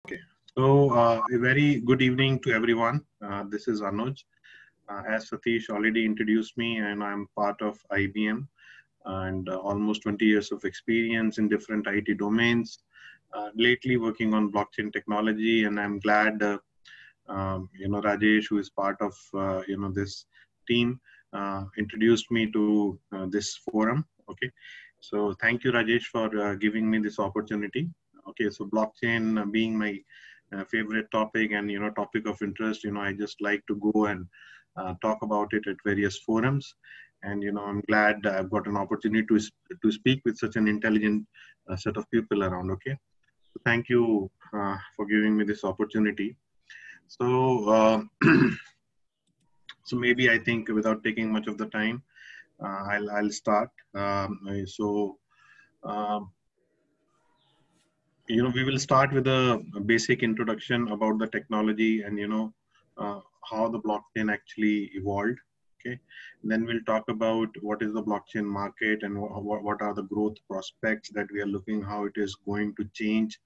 Okay, so a very good evening to everyone. This is Anuj. As Satish already introduced me, and I'm part of IBM and almost 20 years of experience in different IT domains. Lately working on blockchain technology, and I'm glad Rajesh, who is part of this team, introduced me to this forum. Okay, so thank you, Rajesh, for giving me this opportunity. Okay, so blockchain being my favorite topic and topic of interest, I just like to go and talk about it at various forums. And I'm glad I've got an opportunity to speak with such an intelligent set of people around. Okay, so thank you for giving me this opportunity. So, so maybe I think without taking much of the time, I'll start. Um, we will start with a basic introduction about the technology and how the blockchain actually evolved. Okay, then we'll talk about what is the blockchain market and what are the growth prospects that we are looking, how it is going to change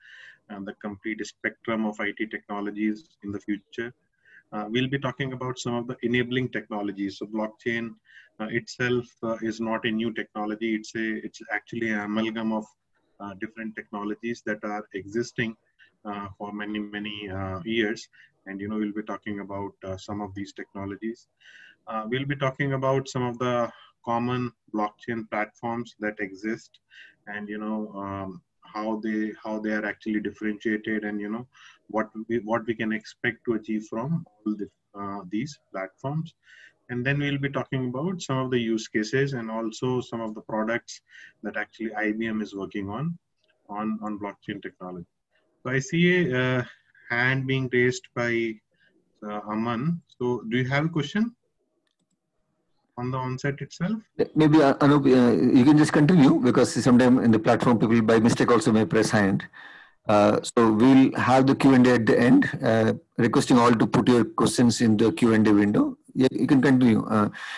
and the complete spectrum of IT technologies in the future. We'll be talking about some of the enabling technologies. So blockchain itself is not a new technology. It's actually an amalgam of different technologies that are existing for many years. And we'll be talking about some of these technologies. We'll be talking about some of the common blockchain platforms that exist, and how they are actually differentiated, and what we can expect to achieve from all these platforms. And then we'll be talking about some of the use cases and also some of the products that actually IBM is working on blockchain technology. So I see a hand being raised by Aman. So do you have a question on the onset itself? Maybe Anup, you can just continue, because sometimes in the platform people by mistake also may press hand. So we'll have the Q&A at the end, requesting all to put your questions in the Q&A window. Yeah, you can continue.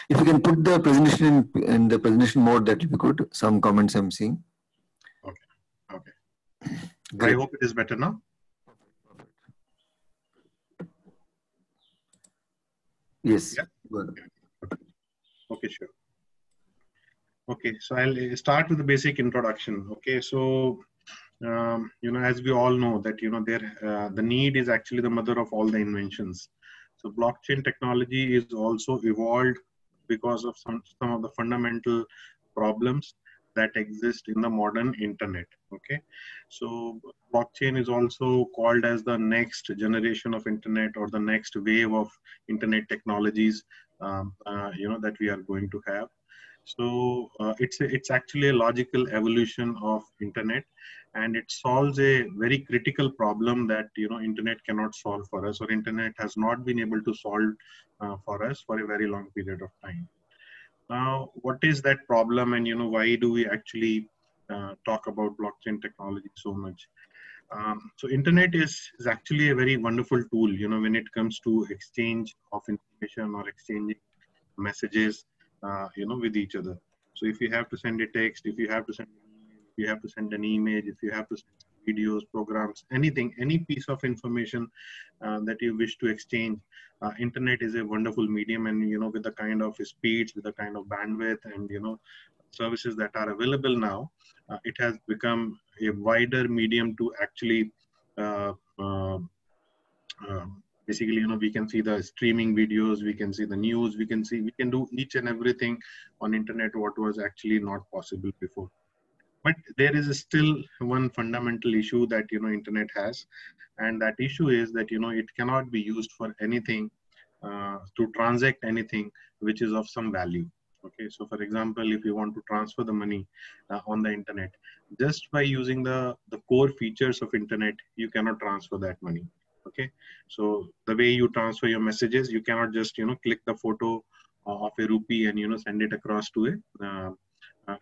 If you can put the presentation in the presentation mode, that will be good. Some comments I'm seeing. Okay. Great. I hope it is better now. Yes. Yeah. Okay, sure. Okay, so I'll start with the basic introduction. Okay, so as we all know that the need is actually the mother of all the inventions. So blockchain technology is also evolved because of some of the fundamental problems that exist in the modern internet. Okay, so blockchain is also called as the next generation of internet, or the next wave of internet technologies that we are going to have. So it's actually a logical evolution of internet, and it solves a very critical problem that internet cannot solve for us, or internet has not been able to solve for us for a very long period of time. Now, what is that problem, and why do we actually talk about blockchain technology so much? So internet is actually a very wonderful tool, when it comes to exchange of information or exchanging messages, with each other. So if you have to send a text, if you have to send an email, if you have to send an image, if you have to send videos, programs, anything, any piece of information that you wish to exchange, internet is a wonderful medium. And with the kind of speeds, with the kind of bandwidth, and services that are available now, it has become a wider medium to actually basically, we can see the streaming videos, we can see the news, we can do each and everything on internet what was actually not possible before. But there is still one fundamental issue that internet has, and that issue is that it cannot be used for anything, to transact anything which is of some value. Okay, so for example, if you want to transfer the money on the internet, just by using the core features of internet, you cannot transfer that money. Okay, so the way you transfer your messages, you cannot just click the photo of a rupee and send it across to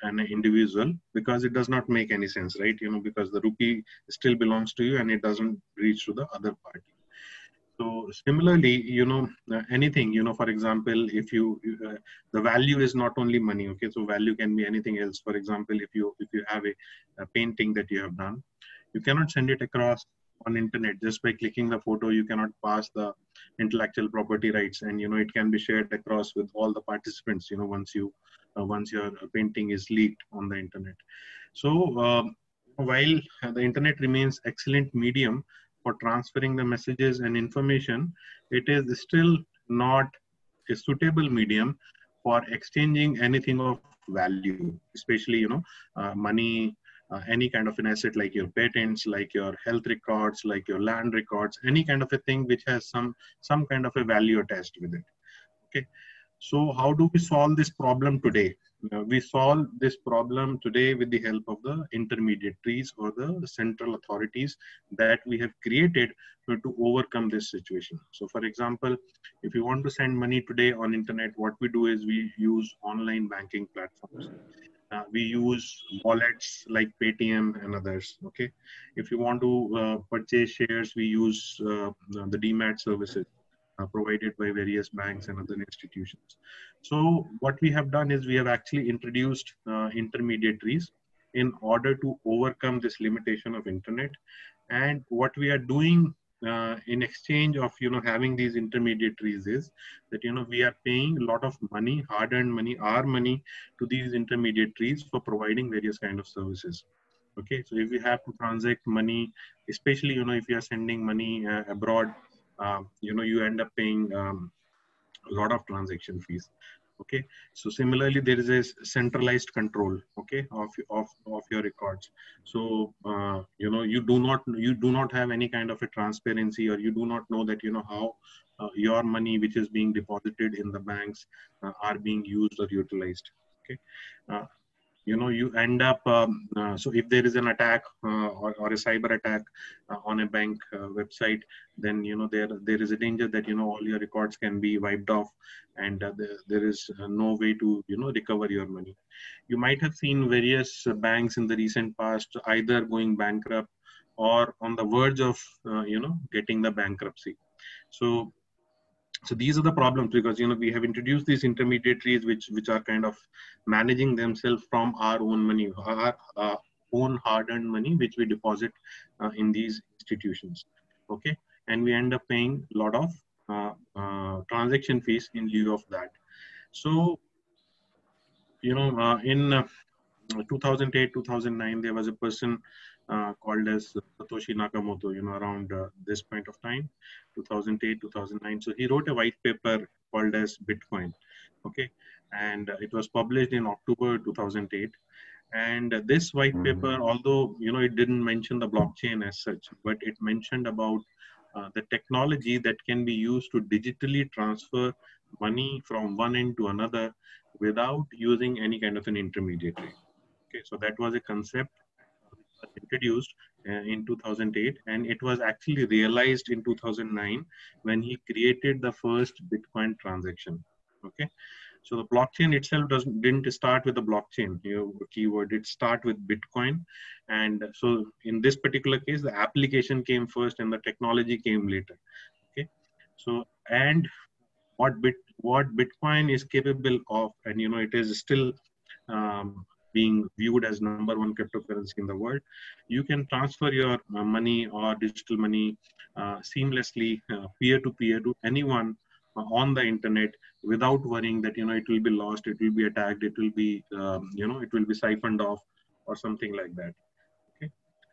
an individual, because it does not make any sense, right? Because the rupee still belongs to you and it doesn't reach to the other party. So similarly, anything, for example, if the value is not only money. Okay, so value can be anything else. For example, if you have a painting that you have done, you cannot send it across on internet. Just by clicking the photo, you cannot pass the intellectual property rights, and it can be shared across with all the participants, once your painting is leaked on the internet. So while the internet remains excellent medium for transferring the messages and information, it is still not a suitable medium for exchanging anything of value, especially money, any kind of an asset like your patents, like your health records, like your land records, any kind of a thing which has some kind of a value attached with it. Okay, so how do we solve this problem today? We solve this problem today with the help of the intermediaries or the central authorities that we have created to overcome this situation. So for example, if you want to send money today on internet, what we do is we use online banking platforms. We use wallets like Paytm and others. Okay, if you want to purchase shares, we use the demat services provided by various banks and other institutions. So what we have done is we have actually introduced intermediaries in order to overcome this limitation of internet. And what we are doing in exchange of having these intermediaries is that we are paying a lot of money, hard-earned money, our money, to these intermediaries for providing various kind of services. Okay, so if you have to transact money, especially if you are sending money abroad, you end up paying a lot of transaction fees. Okay, so similarly there is a centralized control, okay, of your records. So you do not have any kind of a transparency, or you do not know that how your money which is being deposited in the banks are being used or utilized. Okay, you end up so if there is an attack or a cyber attack on a bank website, then there is a danger that all your records can be wiped off, and there is no way to recover your money. You might have seen various banks in the recent past either going bankrupt or on the verge of getting the bankruptcy. So these are the problems, because we have introduced these intermediaries which are kind of managing themselves from our own money, our own hard-earned money, which we deposit in these institutions. Okay, and we end up paying a lot of transaction fees in lieu of that. So in 2008, 2009, there was a person called as Satoshi Nakamoto, around this point of time, 2008, 2009. So he wrote a white paper called as Bitcoin. Okay, and it was published in October 2008. And this white paper, although it didn't mention the blockchain as such, but it mentioned about the technology that can be used to digitally transfer money from one end to another without using any kind of an intermediary. Okay, so that was a concept introduced in 2008, and it was actually realized in 2009 when he created the first Bitcoin transaction. Okay, so the blockchain itself didn't start with the blockchain keyword; it started with Bitcoin, and so in this particular case, the application came first and the technology came later. Okay, so and what Bitcoin is capable of, and it is still being viewed as #1 cryptocurrency in the world. You can transfer your money or digital money seamlessly, peer-to-peer, to anyone on the internet without worrying that it will be lost, it will be attacked, it will be it will be siphoned off or something like that. Okay,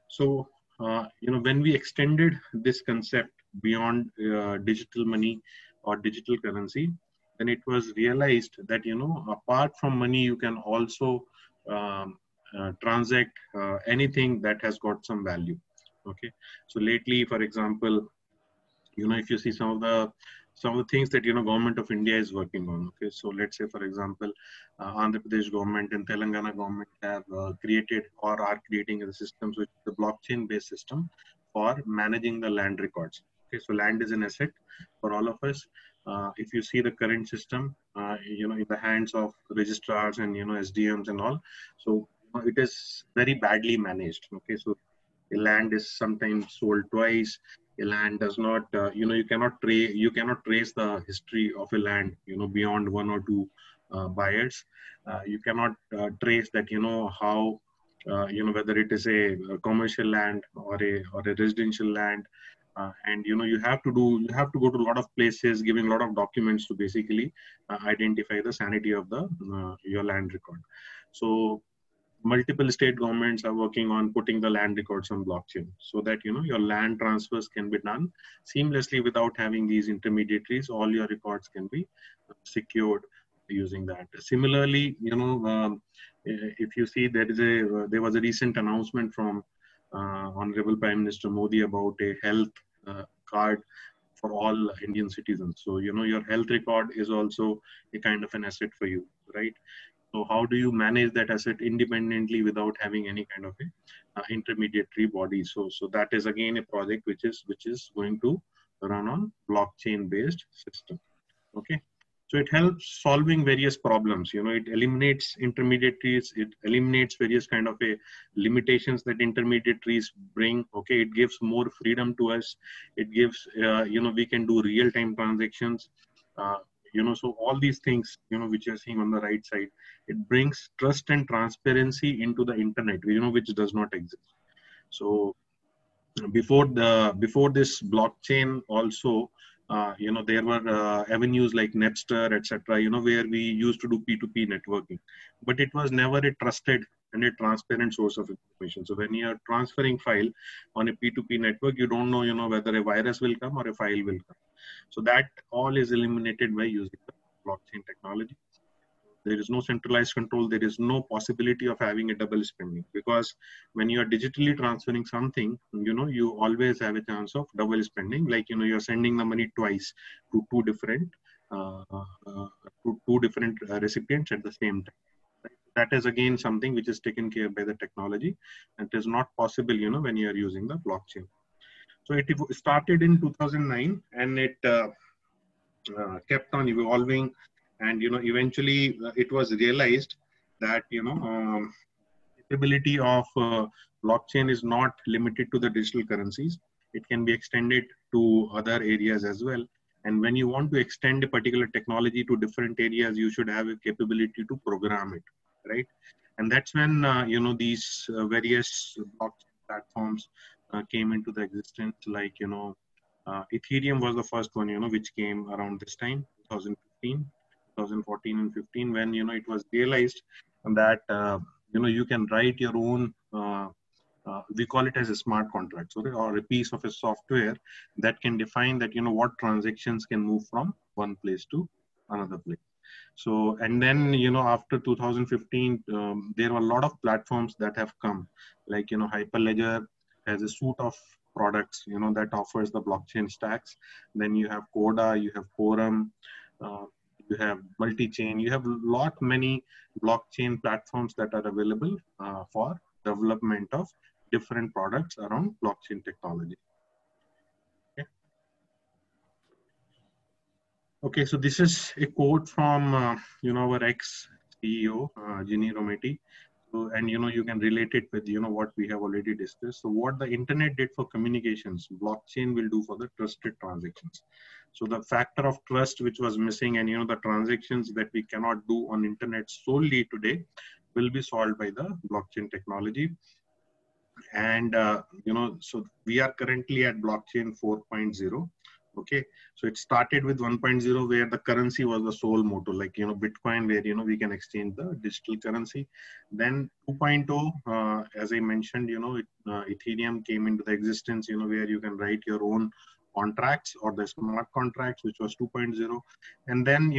so when we extended this concept beyond digital money or digital currency, then it was realized that apart from money, you can also transact anything that has got some value. Okay, so lately, for example, if you see some of the things that government of India is working on. Okay, so let's say, for example, Andhra Pradesh government and Telangana government have created or are creating a system, which is the blockchain based system for managing the land records. Okay, so land is an asset for all of us. If you see the current system, in the hands of registrars and SDMs and all, so it is very badly managed. Okay, so a land is sometimes sold twice. A land does not, you cannot trace the history of a land, beyond one or two buyers. You cannot trace that, how whether it is a commercial land or a residential land. And you have to go to a lot of places, giving a lot of documents to basically identify the sanity of the your land record. So multiple state governments are working on putting the land records on blockchain, so that your land transfers can be done seamlessly without having these intermediaries. All your records can be secured using that. Similarly, if you see, there was a recent announcement from Honorable Prime Minister Modi about a health card for all Indian citizens. So your health record is also a kind of an asset for you, right? So how do you manage that asset independently without having any kind of a intermediary body? So that is again a project which is going to run on blockchain based system. Okay. So it helps solving various problems. It eliminates intermediaries. It eliminates various kind of a limitations that intermediaries bring. Okay. It gives more freedom to us. It gives, we can do real time transactions. So all these things, which you're seeing on the right side, it brings trust and transparency into the internet, which does not exist. So before this blockchain also, there were avenues like Napster, etc., where we used to do P2P networking, but it was never a trusted and a transparent source of information. So when you are transferring file on a P2P network, you don't know, whether a virus will come or a file will come. So that all is eliminated by using the blockchain technology. There is no centralized control. There is no possibility of having a double spending, because when you are digitally transferring something, you always have a chance of double spending. Like, you're sending the money twice to two different recipients at the same time. Right? That is again something which is taken care by the technology, and it is not possible, when you are using the blockchain. So it started in 2009, and it kept on evolving. And eventually it was realized that capability of blockchain is not limited to the digital currencies. It can be extended to other areas as well. And when you want to extend a particular technology to different areas, you should have a capability to program it, right? And that's when these various blockchain platforms came into the existence. Like Ethereum was the first one, which came around this time, 2015. 2014 and 15, when it was realized that you can write your own we call it as a smart contract, or a piece of a software that can define that what transactions can move from one place to another place. So, and then after 2015 there were a lot of platforms that have come, like Hyperledger has a suite of products that offers the blockchain stacks. Then you have Coda, you have Quorum, you have multi-chain, you have many blockchain platforms that are available for development of different products around blockchain technology. Okay, so this is a quote from our ex-CEO, Ginni Rometty. So, and you can relate it with what we have already discussed. So what the internet did for communications, blockchain will do for the trusted transactions. So the factor of trust which was missing, and the transactions that we cannot do on internet solely today, will be solved by the blockchain technology. And so we are currently at blockchain 4.0. Okay, so it started with 1.0, where the currency was the sole motto, like Bitcoin, where we can exchange the digital currency. Then 2.0, as I mentioned, Ethereum came into the existence, where you can write your own contracts, or the smart contracts, which was 2.0. And then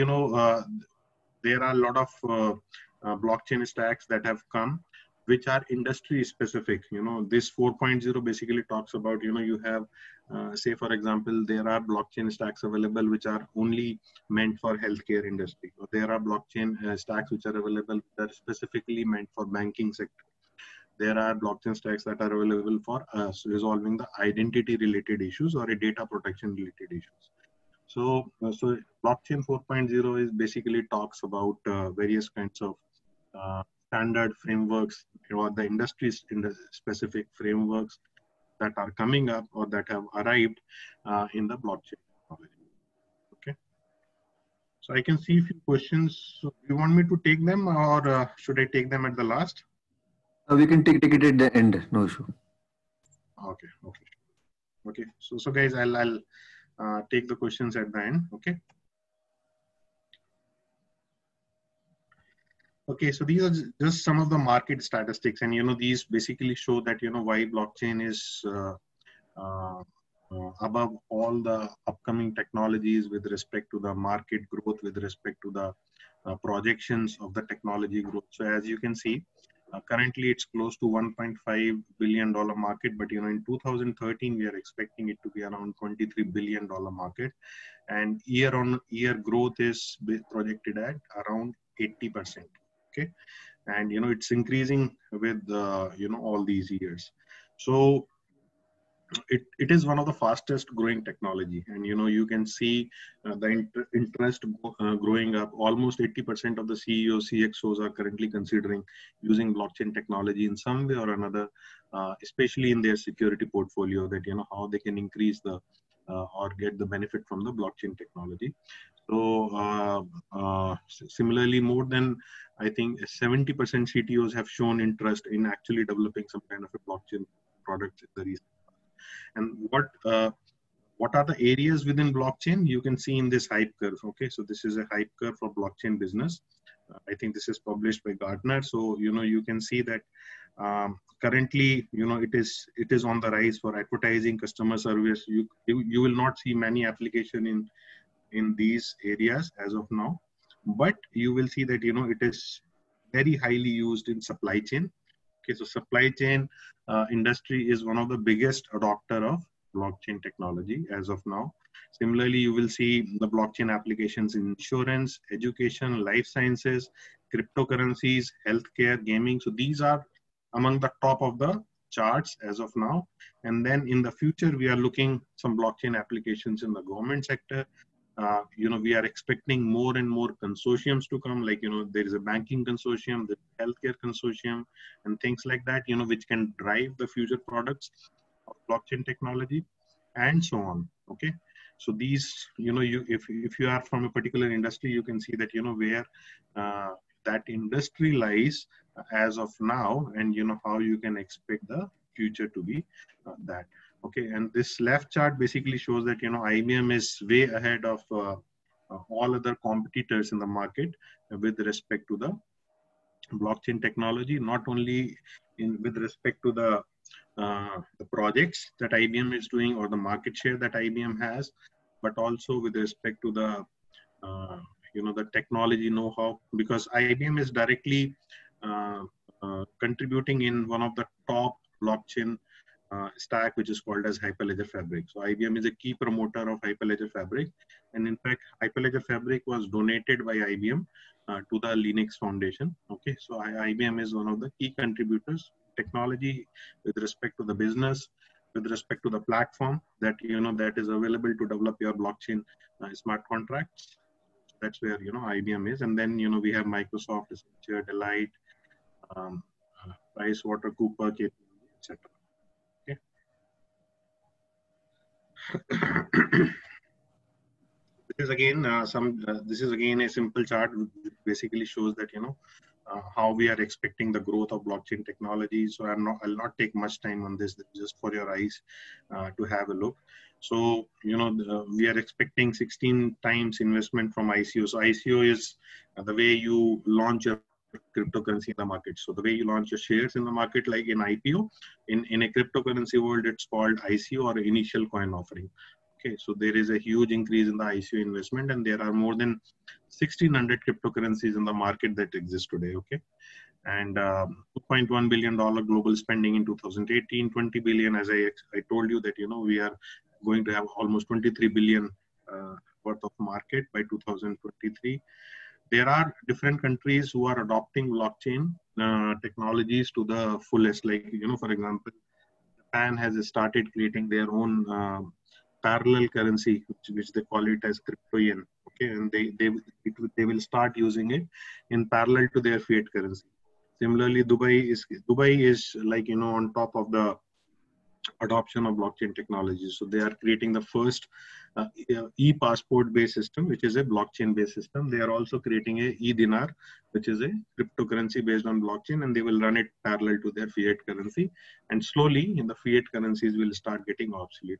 there are a lot of blockchain stacks that have come, which are industry specific. This 4.0 basically talks about, you have, say for example, there are blockchain stacks available which are only meant for healthcare industry. Or there are blockchain stacks which are available that are specifically meant for banking sector. There are blockchain stacks that are available for resolving the identity related issues or a data protection related issues. So blockchain 4.0 is basically talks about various kinds of standard frameworks, or the industries in the specific frameworks that are coming up or that have arrived in the blockchain technology. Okay. So I can see a few questions. So you want me to take them, or should I take them at the last? We can take it at the end, no issue. Okay, okay. So guys, I'll take the questions at the end. Okay. Okay, so these are just some of the market statistics, and these basically show that why blockchain is uh, above all the upcoming technologies with respect to the market growth, with respect to the projections of the technology growth. So as you can see, currently it's close to $1.5 billion market, but in 2013 we are expecting it to be around $23 billion market, and year on year growth is projected at around 80%. Okay, and it's increasing with all these years. So it is one of the fastest growing technology, and you can see the interest growing up. Almost 80% of the CEOs, CXOs are currently considering using blockchain technology in some way or another, especially in their security portfolio, that how they can increase the or get the benefit from the blockchain technology. So similarly, more than I think 70% CTOs have shown interest in actually developing some kind of a blockchain product in the recent. And what are the areas within blockchain? You can see in this hype curve. Okay, so this is a hype curve for blockchain business. I think this is published by Gartner. So you can see that currently it is on the rise for advertising, customer service. You will not see many application in these areas as of now, but you will see that it is very highly used in supply chain. Okay, so supply chain industry is one of the biggest adopter of blockchain technology as of now. Similarly, you will see the blockchain applications in insurance, education, life sciences, cryptocurrencies, healthcare, gaming. So these are among the top of the charts as of now. And then in the future, we are looking some blockchain applications in the government sector. We are expecting more and more consortiums to come, like, there is a banking consortium, the healthcare consortium, and things like that, which can drive the future products of blockchain technology and so on. Okay. So these, if you are from a particular industry, you can see that, where that industry lies as of now, and, how you can expect the future to be that. Okay, and this left chart basically shows that IBM is way ahead of all other competitors in the market with respect to the blockchain technology, not only with respect to the projects that IBM is doing or the market share that IBM has, but also with respect to the the technology know-how, because IBM is directly contributing in one of the top blockchain stack, which is called as Hyperledger Fabric. So IBM is a key promoter of Hyperledger Fabric, and in fact Hyperledger Fabric was donated by IBM to the Linux Foundation. Okay, so IBM is one of the key contributors. Technology with respect to the business, with respect to the platform that that is available to develop your blockchain smart contracts. That's where IBM is, and then we have Microsoft, Accenture, Deloitte, PricewaterhouseCoopers, KPMG, etc. This is again a simple chart which basically shows that how we are expecting the growth of blockchain technology. So I'll not take much time on this, just for your eyes to have a look. So we are expecting 16 times investment from ICO. So ICO is the way you launch your cryptocurrency in the market. So the way you launch your shares in the market, like in IPO, in a cryptocurrency world, it's called ICO, or initial coin offering. Okay, so there is a huge increase in the ICO investment, and there are more than 1,600 cryptocurrencies in the market that exist today. Okay, and $2.1 billion global spending in 2018, 20 billion, as I told you that we are going to have almost 23 billion worth of market by 2023. There are different countries who are adopting blockchain technologies to the fullest. Like, for example, Japan has started creating their own parallel currency, which they call it as crypto yen. Okay, and they will start using it in parallel to their fiat currency. Similarly, Dubai is like on top of the adoption of blockchain technology. So they are creating the first e-passport based system, which is a blockchain based system. They are also creating a e-dinar, which is a cryptocurrency based on blockchain, and they will run it parallel to their fiat currency. And slowly, the fiat currencies will start getting obsolete.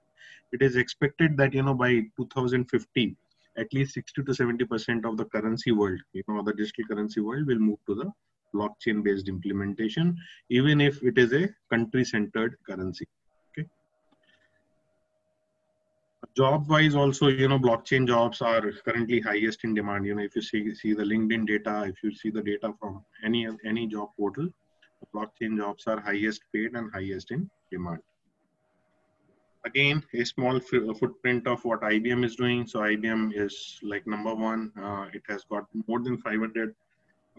It is expected that by 2050, at least 60 to 70% of the currency world, the digital currency world, will move to the blockchain based implementation, even if it is a country centered currency. Okay. Job wise also, blockchain jobs are currently highest in demand. If you see the LinkedIn data, if you see the data from any job portal, the blockchain jobs are highest paid and highest in demand. Again, a small footprint of what IBM is doing. So IBM is like number one. It has got more than 500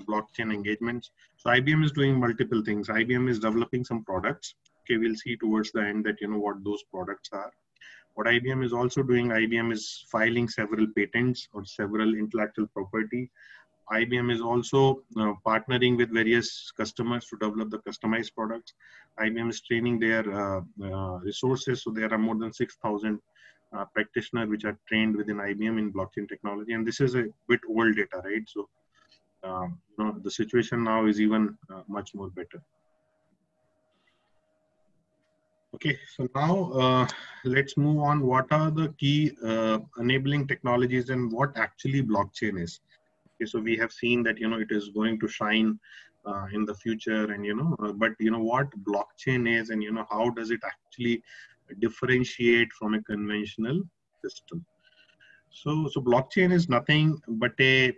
blockchain engagements. So IBM is doing multiple things. IBM is developing some products. Okay, we'll see towards the end that what those products are. What IBM is also doing, IBM is filing several patents or several intellectual property. IBM is also partnering with various customers to develop the customized products. IBM is training their resources. So there are more than 6,000 practitioners which are trained within IBM in blockchain technology. And this is a bit old data, right? So the situation now is even much more better. Okay, so now let's move on. What are the key enabling technologies and what actually blockchain is? Okay, so we have seen that it is going to shine in the future, and but what blockchain is, and how does it actually differentiate from a conventional system? So blockchain is nothing but a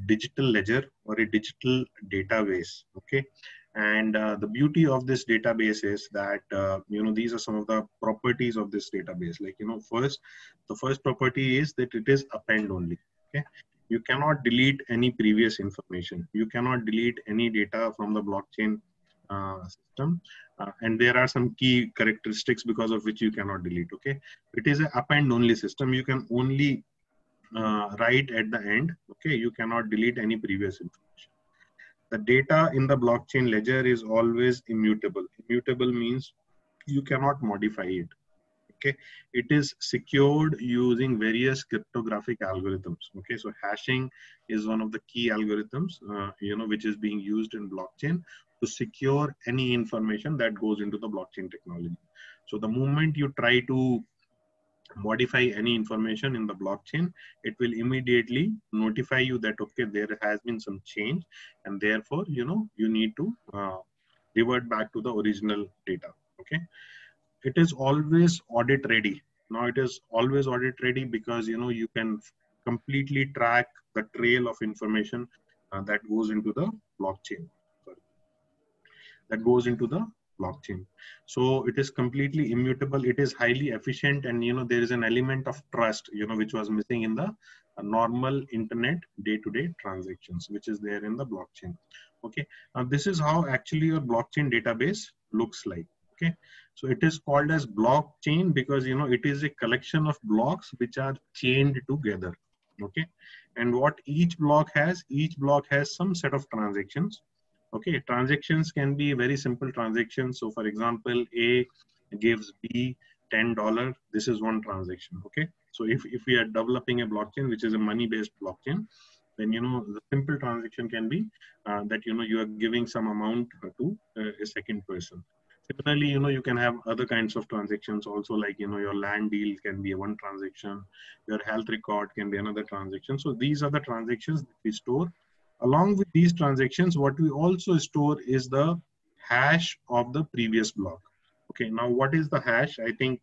digital ledger or a digital database. Okay. And the beauty of this database is that, these are some of the properties of this database. Like, the first property is that it is append only. Okay. You cannot delete any previous information. You cannot delete any data from the blockchain system. And there are some key characteristics because of which you cannot delete. Okay. It is an append only system. You can only write at the end. Okay. You cannot delete any previous information. The data in the blockchain ledger is always immutable. Immutable means you cannot modify it. Okay, it is secured using various cryptographic algorithms. Okay, so hashing is one of the key algorithms, which is being used in blockchain to secure any information that goes into the blockchain technology. So the moment you try to modify any information in the blockchain, it will immediately notify you that, okay, there has been some change, and therefore, you need to revert back to the original data. Okay. It is always audit ready. Now it is always audit ready because, you can completely track the trail of information that goes into the blockchain. Blockchain. So it is completely immutable. It is highly efficient, and there is an element of trust, which was missing in the normal internet day-to-day transactions, which is there in the blockchain. Okay. Now this is how actually your blockchain database looks like. Okay. So it is called as blockchain because it is a collection of blocks which are chained together. Okay. And what each block has some set of transactions. Okay, transactions can be very simple transactions. So for example, A gives B $10. This is one transaction. Okay. So if we are developing a blockchain, which is a money-based blockchain, then, the simple transaction can be that, you are giving some amount to a second person. Similarly, you can have other kinds of transactions also, like, your land deal can be one transaction, your health record can be another transaction. So these are the transactions that we store. Along with these transactions, what we also store is the hash of the previous block. Okay, now what is the hash? I think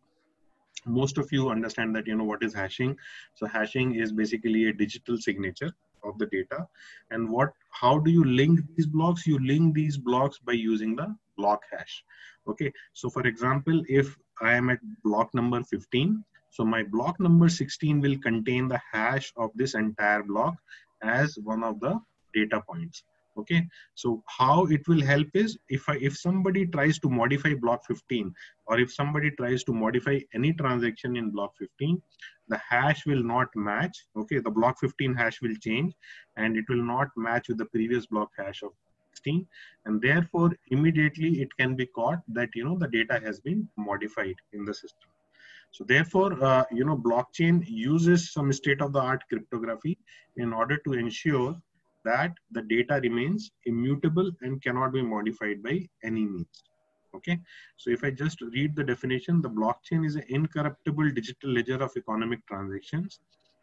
most of you understand that, what is hashing. So hashing is basically a digital signature of the data. And how do you link these blocks? You link these blocks by using the block hash. Okay, so for example, if I am at block number 15, so my block number 16 will contain the hash of this entire block as one of the data points. Okay, so how it will help is if somebody tries to modify block 15, or if somebody tries to modify any transaction in block 15, the hash will not match. Okay, the block 15 hash will change, and it will not match with the previous block hash of 16, and therefore immediately it can be caught that the data has been modified in the system. So therefore, blockchain uses some state-of-the-art cryptography in order to ensure that the data remains immutable and cannot be modified by any means. Okay, so if I just read the definition, the blockchain is an incorruptible digital ledger of economic transactions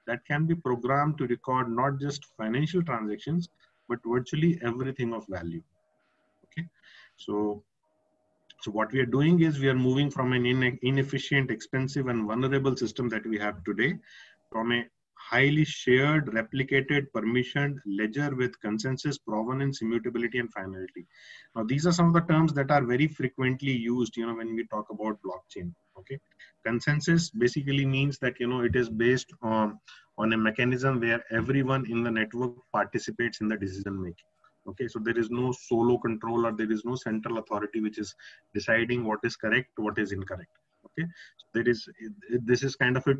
that can be programmed to record not just financial transactions, but virtually everything of value. Okay, so what we are doing is we are moving from an inefficient, expensive, and vulnerable system that we have today from a highly shared, replicated, permissioned ledger with consensus, provenance, immutability, and finality. Now, these are some of the terms that are very frequently used, when we talk about blockchain. Okay, consensus basically means that it is based on a mechanism where everyone in the network participates in the decision making. Okay, so there is no solo control, or there is no central authority which is deciding what is correct, what is incorrect. Okay, so this is kind of a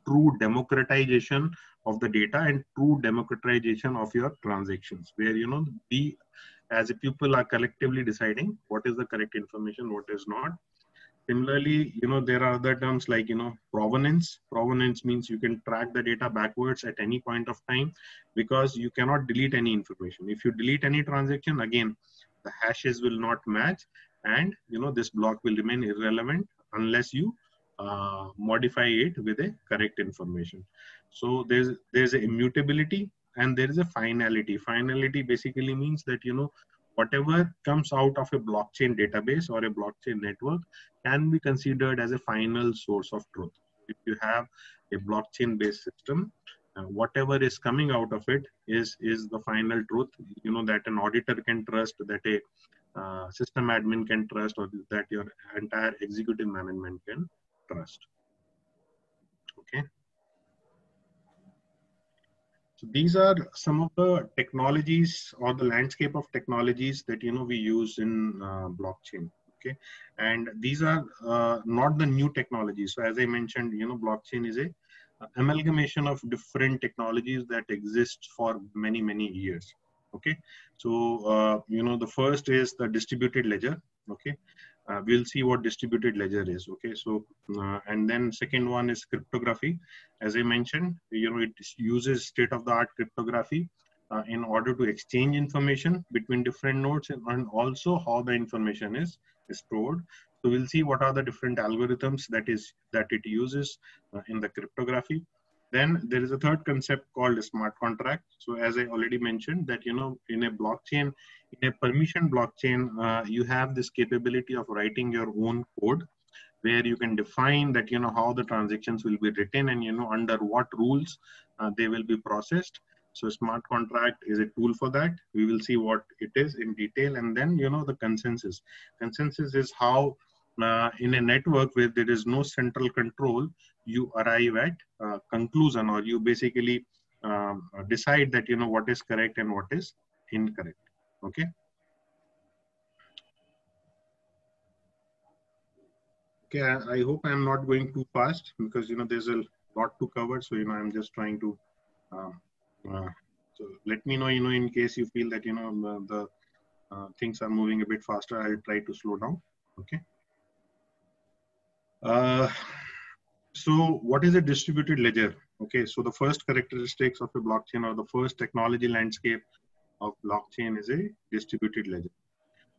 true democratization of the data and true democratization of your transactions, where we as a people are collectively deciding what is the correct information, what is not. Similarly, there are other terms like, provenance. Provenance means you can track the data backwards at any point of time, because you cannot delete any information. If you delete any transaction, again, the hashes will not match, and this block will remain irrelevant unless you modify it with a correct information. So there's a immutability and there is a finality. Finality basically means that whatever comes out of a blockchain database or a blockchain network can be considered as a final source of truth. If you have a blockchain based system, whatever is coming out of it is the final truth, that an auditor can trust, that a system admin can trust, or that your entire executive management can trust. Okay. So these are some of the technologies or the landscape of technologies that we use in blockchain. Okay, and these are not the new technologies. So as I mentioned, blockchain is a amalgamation of different technologies that exist for many years. Okay, so the first is the distributed ledger. Okay, we'll see what distributed ledger is. Okay, so and then second one is cryptography. As I mentioned, it uses state-of-the-art cryptography in order to exchange information between different nodes, and also how the information is stored. So we'll see what are the different algorithms that it uses in the cryptography. Then there is a third concept called a smart contract. So as I already mentioned that, in a blockchain, in a permission blockchain, you have this capability of writing your own code, where you can define that, how the transactions will be written and, under what rules they will be processed. So smart contract is a tool for that. We will see what it is in detail. And then, the consensus. Consensus is how in a network where there is no central control, you arrive at conclusion, or you basically decide that, what is correct and what is incorrect. Okay. Okay, I hope I'm not going too fast, because there's a lot to cover. So I'm just trying to. So let me know, in case you feel that the things are moving a bit faster. I'll try to slow down. Okay. So what is a distributed ledger? Okay, so the first characteristics of a blockchain, or the first technology landscape of blockchain, is a distributed ledger.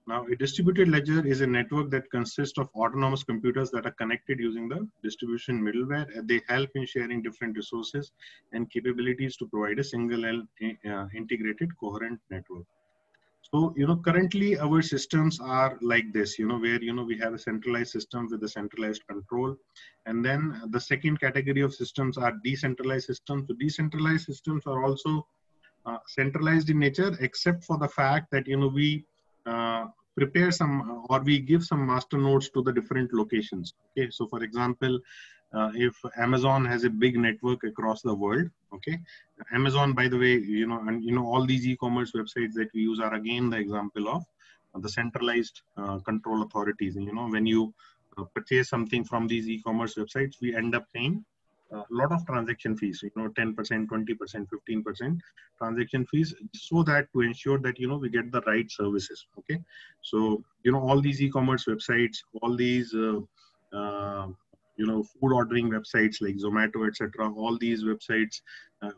Now, a distributed ledger is a network that consists of autonomous computers that are connected using the distribution middleware. They help in sharing different resources and capabilities to provide a single integrated coherent network. So, currently our systems are like this, where, we have a centralized system with a centralized control. And then the second category of systems are decentralized systems. So decentralized systems are also centralized in nature, except for the fact that, we prepare some, or we give some master nodes to the different locations. Okay, so for example, if Amazon has a big network across the world, okay, Amazon, by the way, and all these e-commerce websites that we use are again the example of the centralized control authorities. And when you purchase something from these e-commerce websites, we end up paying a lot of transaction fees, 10%, 20%, 15% transaction fees, so that to ensure that, we get the right services. Okay. So, all these e-commerce websites, all these, food ordering websites like Zomato, etc., all these websites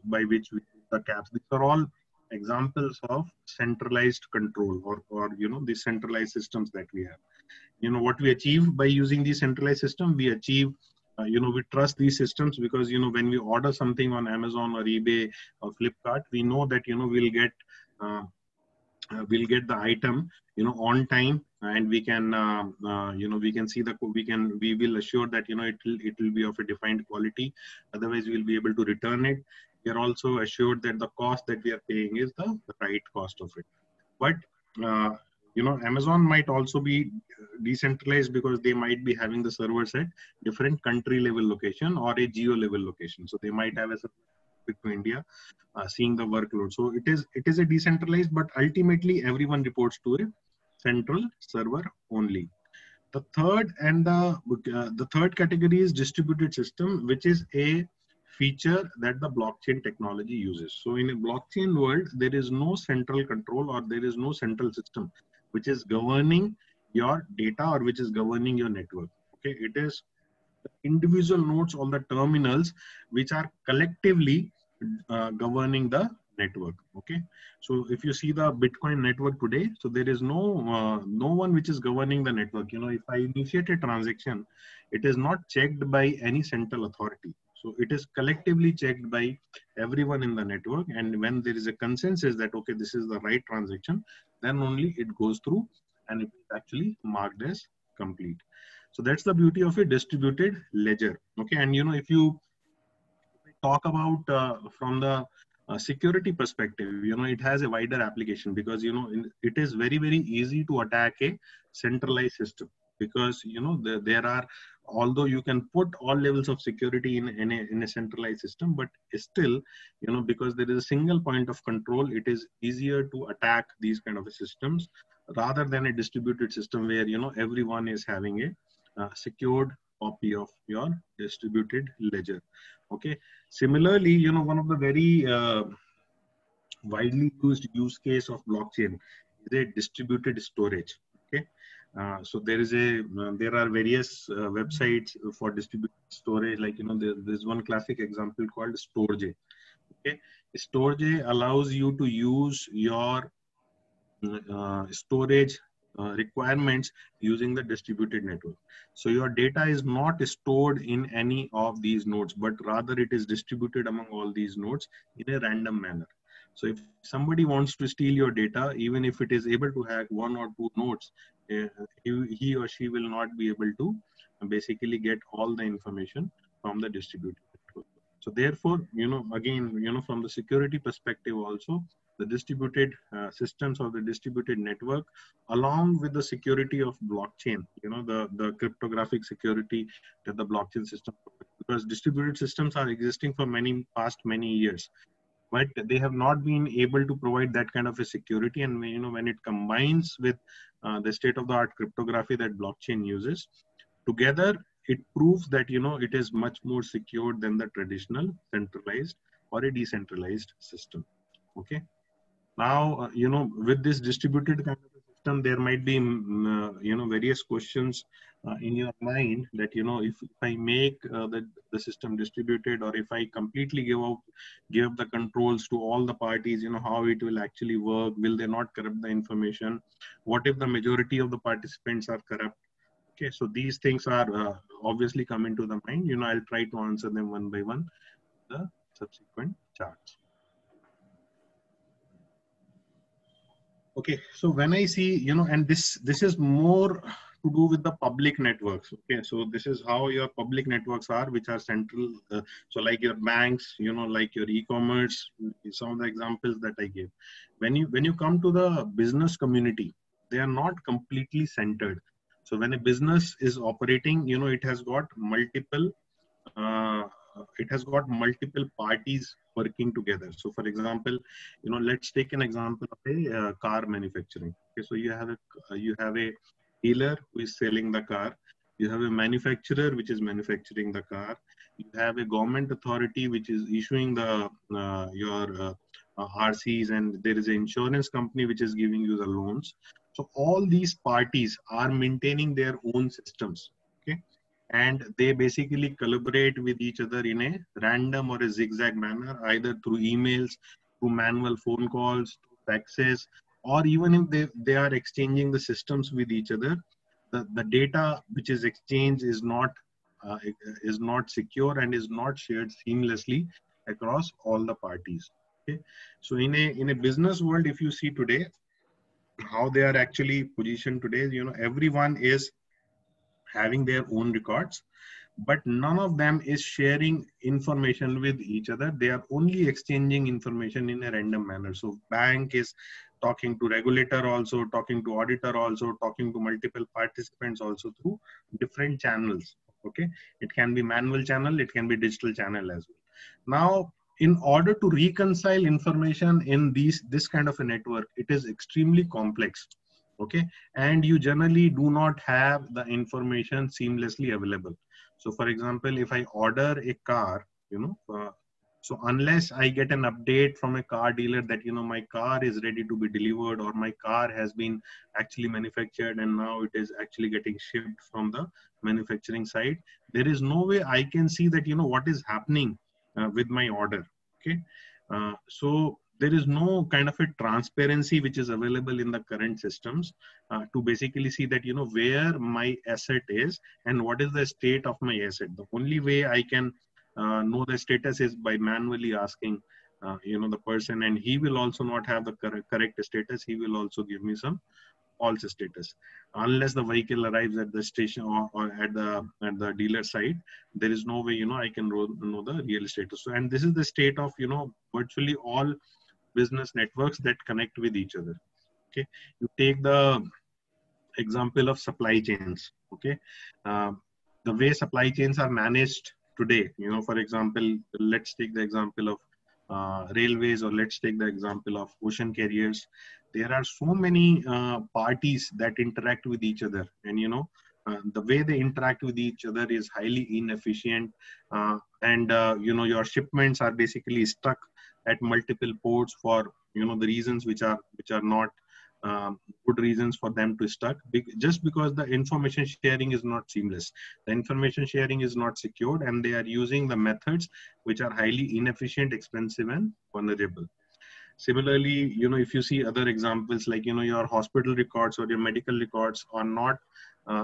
by which we do the cabs, these are all examples of centralized control, or the centralized systems that we have. What we achieve by using the centralized system, we achieve, we trust these systems, because when we order something on Amazon or eBay or Flipkart, we know that uh, we'll get the item on time, and we can we can see we will assure that it will be of a defined quality. Otherwise we'll be able to return it. We are also assured that the cost that we are paying is the right cost of it. But uh, Amazon might also be decentralized, because they might be having the servers at different country level location or a geo level location. So they might have a to India, seeing the workload. So it is a decentralized, but ultimately everyone reports to a central server only. The third category is distributed system, which is a feature that the blockchain technology uses. So in a blockchain world, there is no central control, or there is no central system which is governing your data, or which is governing your network. Okay, it is individual nodes, all the terminals, which are collectively governing the network. Okay, so if you see the Bitcoin network today, so there is no one which is governing the network. If I initiate a transaction, it is not checked by any central authority. So it is collectively checked by everyone in the network, and when there is a consensus that okay, this is the right transaction, then only it goes through, and it is actually marked as complete. So that's the beauty of a distributed ledger. Okay, and if you talk about from the security perspective, it has a wider application, because it is very, very easy to attack a centralized system, because there are, although you can put all levels of security in a centralized system, but still, because there is a single point of control, it is easier to attack these kind of systems, rather than a distributed system where everyone is having a secured copy of your distributed ledger. Okay. Similarly, one of the very widely used use case of blockchain is a distributed storage. Okay. So there are various websites for distributed storage, like there's one classic example called Storj. Okay. Storj allows you to use your storage requirements using the distributed network. So your data is not stored in any of these nodes, but rather it is distributed among all these nodes in a random manner. So if somebody wants to steal your data, even if it is able to hack one or two nodes, he or she will not be able to basically get all the information from the distributed network. So therefore, again, from the security perspective also, the distributed systems of the distributed network, along with the security of blockchain, the cryptographic security that the blockchain system, because distributed systems are existing for past many years, but they have not been able to provide that kind of a security. And when it combines with the state-of-the-art cryptography that blockchain uses, together it proves that it is much more secure than the traditional centralized or a decentralized system. Okay. Now, with this distributed kind of a system, there might be, various questions in your mind that, if I make the system distributed, or if I completely give the controls to all the parties, how it will actually work? Will they not corrupt the information? What if the majority of the participants are corrupt? Okay, so these things are obviously come into the mind. I'll try to answer them one by one, the subsequent charts. Okay, so when I see, and this is more to do with the public networks. Okay, so this is how your public networks are, which are central. So like your banks, like your e-commerce, some of the examples that I gave. When you come to the business community, they are not completely centered. So when a business is operating, it has got multiple parties working together. So for example, let's take an example of a car manufacturing. Okay, so you have a dealer who is selling the car. You have a manufacturer which is manufacturing the car. you have a government authority which is issuing the RCs, and there is an insurance company which is giving you the loans. So all these parties are maintaining their own systems, okay? And they basically collaborate with each other in a random or a zigzag manner, either through emails, through manual phone calls, through faxes, or even if they are exchanging the systems with each other, the data which is exchanged is not secure and is not shared seamlessly across all the parties. Okay, so in a business world, if you see today how they are actually positioned today, you know, everyone is having their own records, but none of them is sharing information with each other. They are only exchanging information in a random manner. So bank is talking to regulator, also talking to auditor, also talking to multiple participants, also through different channels. Okay, it can be manual channel, it can be digital channel as well. Now, in order to reconcile information in this kind of a network, it is extremely complex. Okay, and you generally do not have the information seamlessly available. So for example, if I order a car, you know, so unless I get an update from a car dealer that, you know, my car is ready to be delivered, or my car has been actually manufactured and now it is actually getting shipped from the manufacturing side, there is no way I can see that, you know, what is happening with my order. Okay, so there is no kind of a transparency which is available in the current systems to basically see that, you know, where my asset is and what is the state of my asset. The only way I can know the status is by manually asking, you know, the person, and he will also not have the correct status. He will also give me some false status. Unless the vehicle arrives at the station or at the dealer side, there is no way, you know, I can know the real status. So, and this is the state of, you know, virtually all business networks that connect with each other. Okay, you take the example of supply chains. Okay, uh, the way supply chains are managed today, you know, for example, let's take the example of railways, or let's take the example of ocean carriers. There are so many parties that interact with each other, and you know, the way they interact with each other is highly inefficient, and you know, your shipments are basically stuck at multiple ports for, you know, the reasons which are not good reasons for them to stuck, just because the information sharing is not seamless, the information sharing is not secured, and they are using the methods which are highly inefficient, expensive, and vulnerable. Similarly, you know, if you see other examples, like, you know, your hospital records or your medical records are not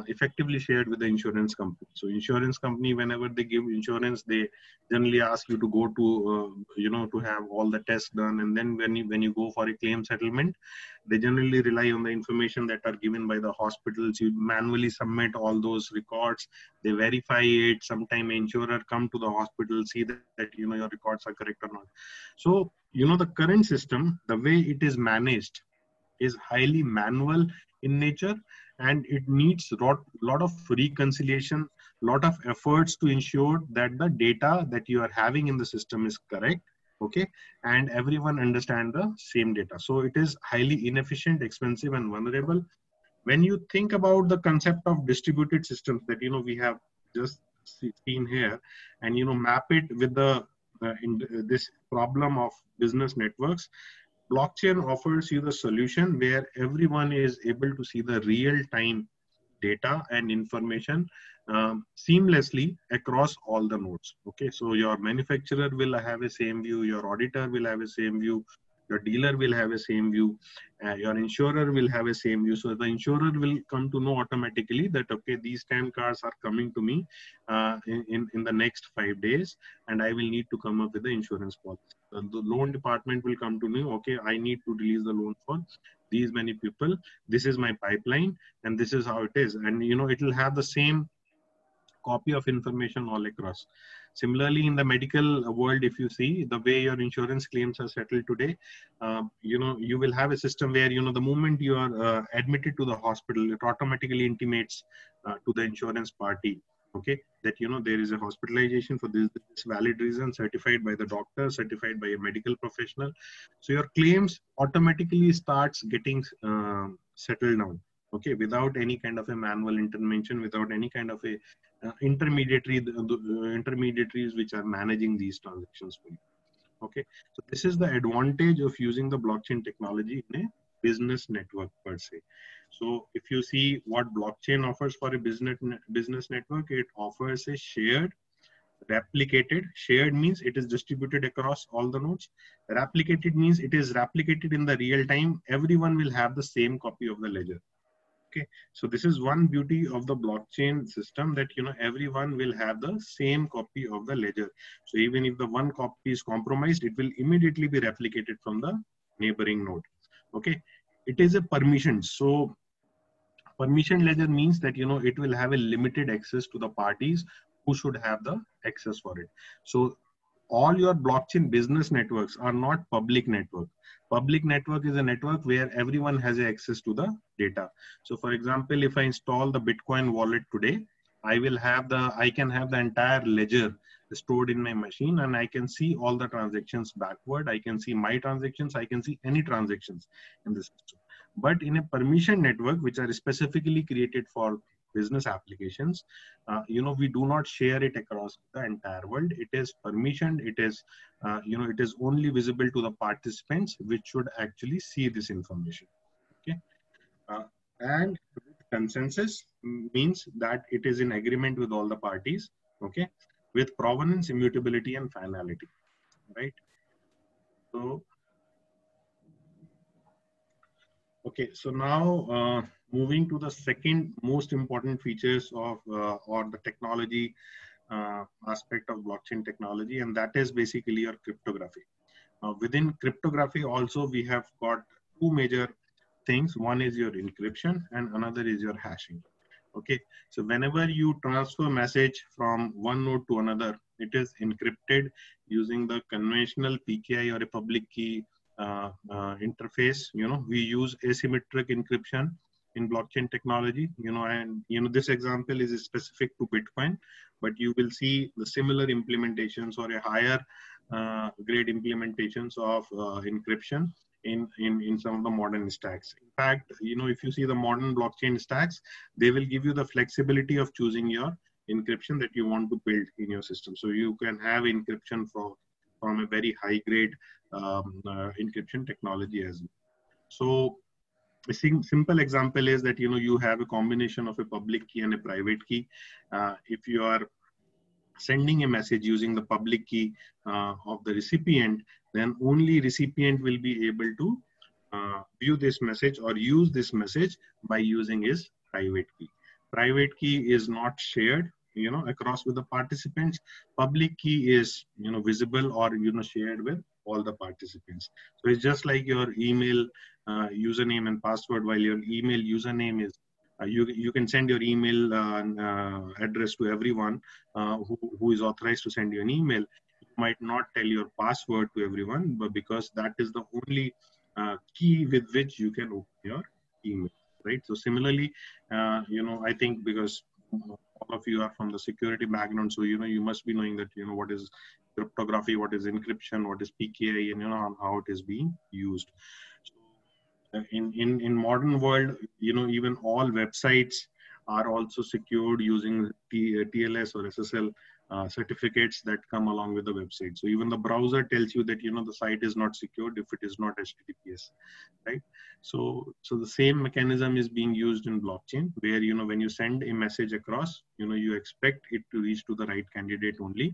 effectively shared with the insurance company. So insurance company, whenever they give insurance, they generally ask you to go to, you know, to have all the tests done. And then when you go for a claim settlement, they generally rely on the information that are given by the hospitals. You manually submit all those records, they verify it. Sometime insurer come to the hospital, see that you know, your records are correct or not. So, you know, the current system, the way it is managed, is highly manual in nature, and it needs lot of reconciliation, lot of efforts to ensure that the data that you are having in the system is correct. Okay, and everyone understand the same data. So it is highly inefficient, expensive, and vulnerable. When you think about the concept of distributed systems that, you know, we have just seen here, and you know, map it with the this problem of business networks, blockchain offers you the solution where everyone is able to see the real time data and information seamlessly across all the nodes. Okay, so your manufacturer will have a same view, your auditor will have a same view, your dealer will have a same view, your insurer will have a same view. So the insurer will come to know automatically that, okay, these 10 cars are coming to me in the next 5 days, and I will need to come up with the insurance policy. The loan department will come to me, okay, I need to release the loan for these many people. This is my pipeline, and this is how it is. And you know, it will have the same copy of information all across. Similarly, in the medical world, if you see the way your insurance claims are settled today, you know, you will have a system where, you know, the moment you are admitted to the hospital, it automatically intimates to the insurance party, okay, that, you know, there is a hospitalization for this valid reason, certified by the doctor, certified by a medical professional. So your claims automatically starts getting settled down, okay, without any kind of a manual intervention, without any kind of a intermediaries which are managing these transactions for you. Okay, so this is the advantage of using the blockchain technology in a business network per se. So if you see what blockchain offers for a business network, it offers a shared, replicated. Shared means it is distributed across all the nodes. Replicated means it is replicated in the real time. Everyone will have the same copy of the ledger. Okay, so this is one beauty of the blockchain system, that everyone will have the same copy of the ledger. So even if the one copy is compromised, it will immediately be replicated from the neighboring node. Okay, it is a permission. So permission ledger means that it will have a limited access to the parties who should have the access for it. So all your blockchain business networks are not public network. Public network is a network where everyone has access to the data. So for example, if I install the Bitcoin wallet today, I can have the entire ledger stored in my machine, and I can see all the transactions backward. I can see my transactions. I can see any transactions in the system. But in a permission network, which are specifically created for business applications, we do not share it across the entire world. It is permissioned. It is, it is only visible to the participants, which should actually see this information. Okay, and consensus means that it is in agreement with all the parties. Okay, with provenance, immutability, and finality. Right. So. Okay, so now moving to the second most important features of or the technology aspect of blockchain technology, and that is basically your cryptography. Within cryptography also, we have got two major things. One is your encryption and another is your hashing. Okay, so whenever you transfer message from one node to another, it is encrypted using the conventional PKI or a public key interface. We use asymmetric encryption in blockchain technology, and this example is specific to Bitcoin, but you will see the similar implementations or a higher grade implementations of encryption in some of the modern stacks. In fact, if you see the modern blockchain stacks, they will give you the flexibility of choosing your encryption that you want to build in your system. So you can have encryption from a very high grade encryption technology as well. So a simple example is that you have a combination of a public key and a private key. If you are sending a message using the public key of the recipient, then only recipient will be able to view this message or use this message by using his private key. Private key is not shared across with the participants. Public key is visible or shared with all the participants. So it's just like your email username and password. While your email username is you can send your email address to everyone who is authorized to send you an email. You might not tell your password to everyone, but because that is the only key with which you can open your email, right? So similarly, I think because all of you are from the security background, so you must be knowing that what is cryptography, what is encryption, what is PKI, and how it is being used. So in modern world, even all websites are also secured using TLS or SSL certificates that come along with the website. So even the browser tells you that the site is not secured if it is not HTTPS, right? So the same mechanism is being used in blockchain, where when you send a message across, you expect it to reach to the right candidate only,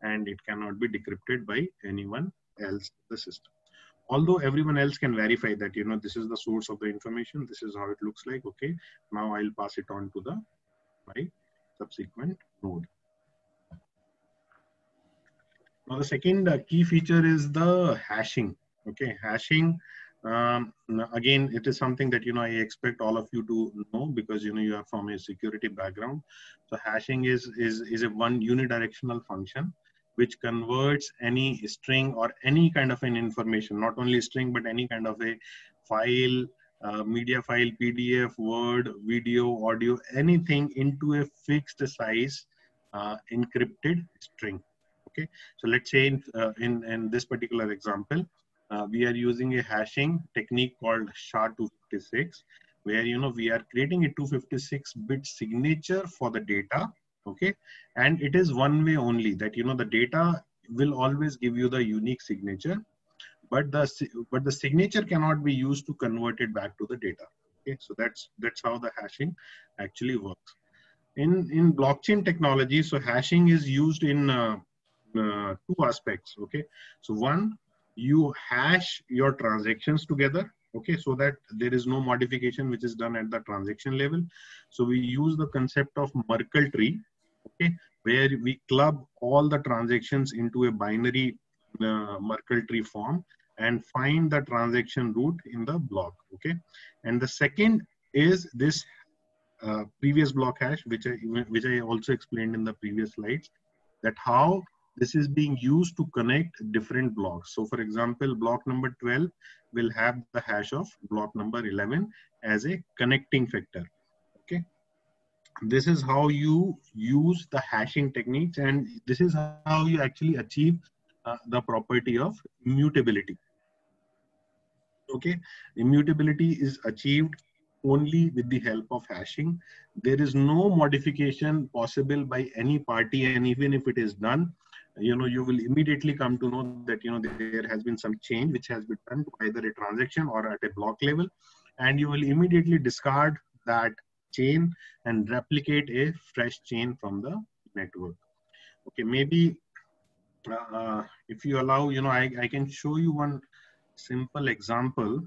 and it cannot be decrypted by anyone else in the system. Although everyone else can verify that this is the source of the information, this is how it looks like. Okay, now I'll pass it on to my subsequent node. Now the second key feature is the hashing. Okay, hashing. Again, it is something that I expect all of you to know, because you are from a security background. So hashing is a one unidirectional function which converts any string or any kind of an information, not only string but any kind of a file, media file, PDF, Word, video, audio, anything into a fixed size encrypted string. Okay, so let's say in this particular example, we are using a hashing technique called SHA-256, where we are creating a 256-bit signature for the data, Okay, and it is one way only, that the data will always give you the unique signature, but the signature cannot be used to convert it back to the data. Okay, so that's how the hashing actually works in blockchain technology. So hashing is used in two aspects. Okay, so one, you hash your transactions together, okay, so that there is no modification which is done at the transaction level. So we use the concept of Merkle tree, okay, where we club all the transactions into a binary Merkle tree form and find the transaction root in the block. Okay, and the second is this previous block hash, which I also explained in the previous slides, that how this is being used to connect different blocks. So for example, block number 12 will have the hash of block number 11 as a connecting factor. Okay, this is how you use the hashing techniques, and this is how you actually achieve the property of immutability. Okay, immutability is achieved only with the help of hashing. There is no modification possible by any party, and even if it is done, you will immediately come to know that there has been some change which has been done to either a transaction or at a block level, and you will immediately discard that chain and replicate a fresh chain from the network. Okay, maybe if you allow, I can show you one simple example.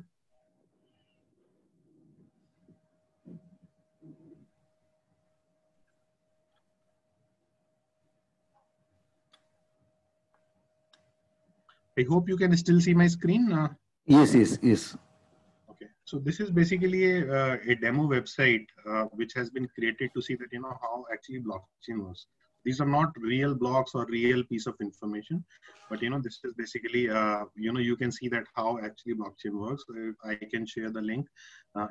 I hope you can still see my screen. Yes, yes, yes. Okay, so this is basically a demo website which has been created to see that how actually blockchain works. These are not real blocks or real piece of information, but this is basically you can see that how actually blockchain works. I can share the link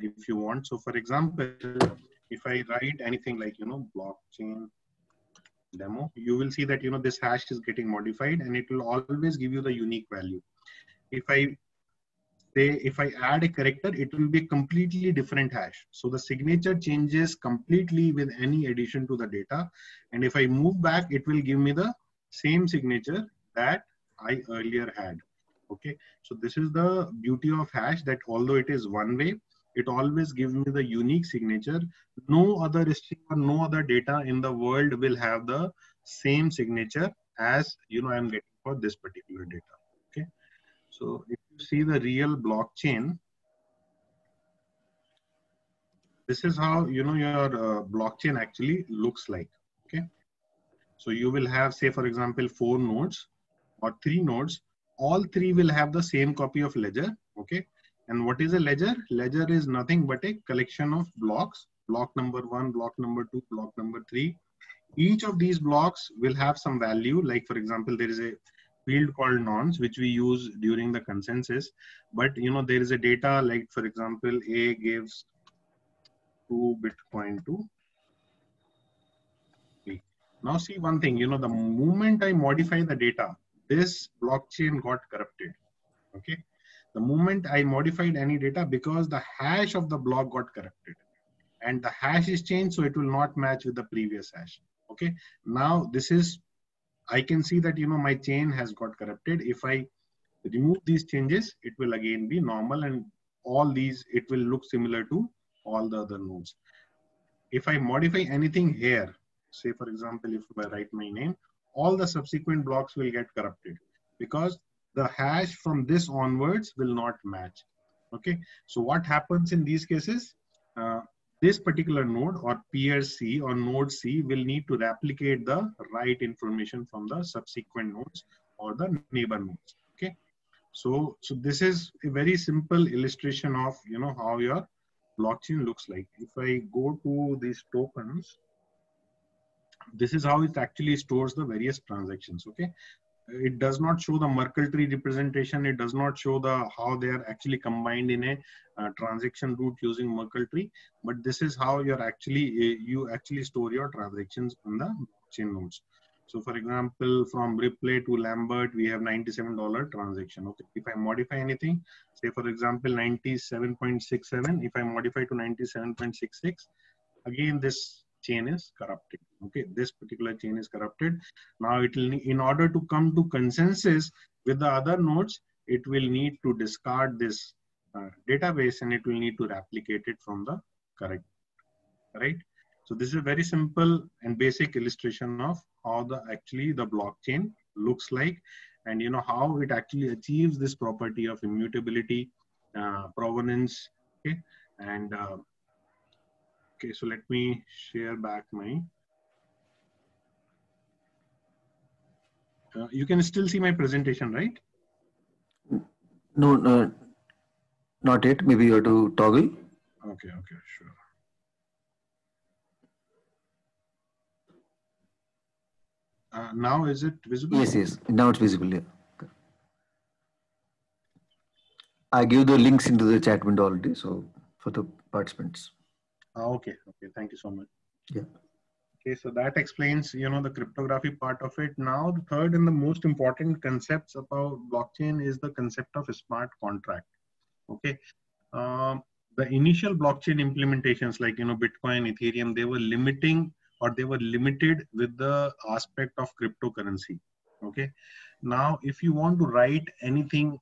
if you want. So for example, if I write anything like blockchain demo, you will see that this hash is getting modified, and it will always give you the unique value. If I add a character, it will be a completely different hash. So the signature changes completely with any addition to the data. And if I move back, it will give me the same signature that I earlier had. Okay, so this is the beauty of hash, that although it is one way, it always gives me the unique signature. No other string or no other data in the world will have the same signature as I'm getting for this particular data. Okay, so if you see the real blockchain, this is how your blockchain actually looks like. Okay, so you will have, say for example, 4 nodes or 3 nodes. All 3 will have the same copy of ledger. Okay, and what is a ledger? Ledger is nothing but a collection of blocks. Block number 1, block number 2, block number 3. Each of these blocks will have some value. Like for example, there is a field called nonce which we use during the consensus, but there is a data, like for example, A gives 2 Bitcoin to B. Now see one thing, the moment I modify the data, this blockchain got corrupted. Okay, the moment I modified any data, because the hash of the block got corrupted and the hash is changed, so it will not match with the previous hash. Okay, now this is, I can see that my chain has got corrupted. If I remove these changes, it will again be normal, and all these, it will look similar to all the other nodes. If I modify anything here, say for example, if I write my name, all the subsequent blocks will get corrupted because the hash from this onwards will not match. Okay, so what happens in these cases? This particular node or peer C or node C will need to replicate the right information from the subsequent nodes or the neighbor nodes. Okay, so this is a very simple illustration of how your blockchain looks like. If I go to these tokens, this is how it actually stores the various transactions. Okay, it does not show the Merkle tree representation. It does not show the how they are actually combined in a transaction root using Merkle tree. But this is how you're actually you actually store your transactions on the blockchain nodes. So for example, from Ripley to Lambert, we have $97 transaction. Okay, if I modify anything, say for example 97.67, if I modify to 97.66, again this chain is corrupted. Okay, this particular chain is corrupted. Now it will, in order to come to consensus with the other nodes, it will need to discard this database, and it will need to replicate it from the correct, right? So this is a very simple and basic illustration of how the blockchain looks like, and how it actually achieves this property of immutability, provenance. Okay, and okay, so let me share back my. You can still see my presentation, right? No, not yet. Maybe you have to toggle. Okay, sure. Now is it visible? Yes. Now it's visible. Yeah. I gave the links into the chat window already, so for the participants. Okay. Thank you so much. Yeah. Okay, so that explains, the cryptography part of it. Now, the third and the most important concepts about blockchain is the concept of a smart contract. Okay, the initial blockchain implementations like Bitcoin, Ethereum, they were limited with the aspect of cryptocurrency. Okay, now if you want to write anything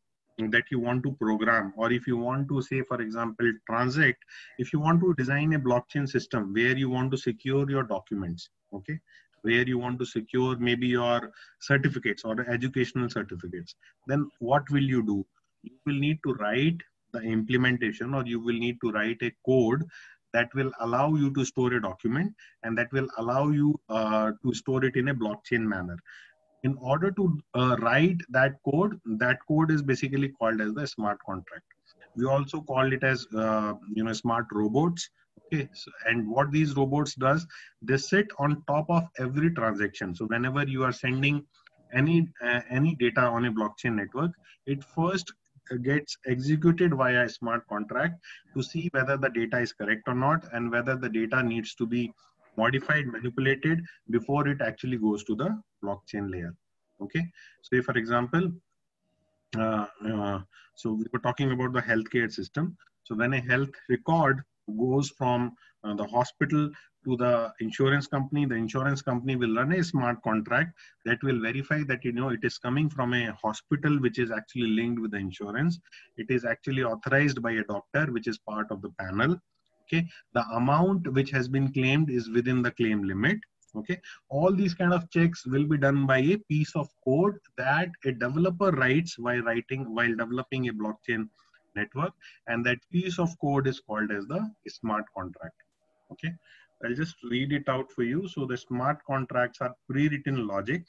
that you want to program, or if you want to say, for example, transact, if you want to design a blockchain system where you want to secure your documents, okay, where you want to secure maybe your certificates or educational certificates, then what will you do? You will need to write the implementation, or you will need to write a code that will allow you to store a document, and that will allow you to store it in a blockchain manner. In order to write that code is basically called as the smart contract. We also call it as smart robots. Okay, so, and what these robots does, they sit on top of every transaction. So whenever you are sending any data on a blockchain network, it first gets executed via a smart contract to see whether the data is correct or not, and whether the data needs to be modified, manipulated before it actually goes to the blockchain layer. Okay, so for example, so we were talking about the healthcare system. So when a health record goes from the hospital to the insurance company will run a smart contract that will verify that it is coming from a hospital which is actually linked with the insurance. It is actually authorized by a doctor, which is part of the panel. Okay, the amount which has been claimed is within the claim limit. Okay, all these kind of checks will be done by a piece of code that a developer writes while developing a blockchain network, and that piece of code is called as the smart contract. Okay, I'll just read it out for you. So the smart contracts are pre-written logic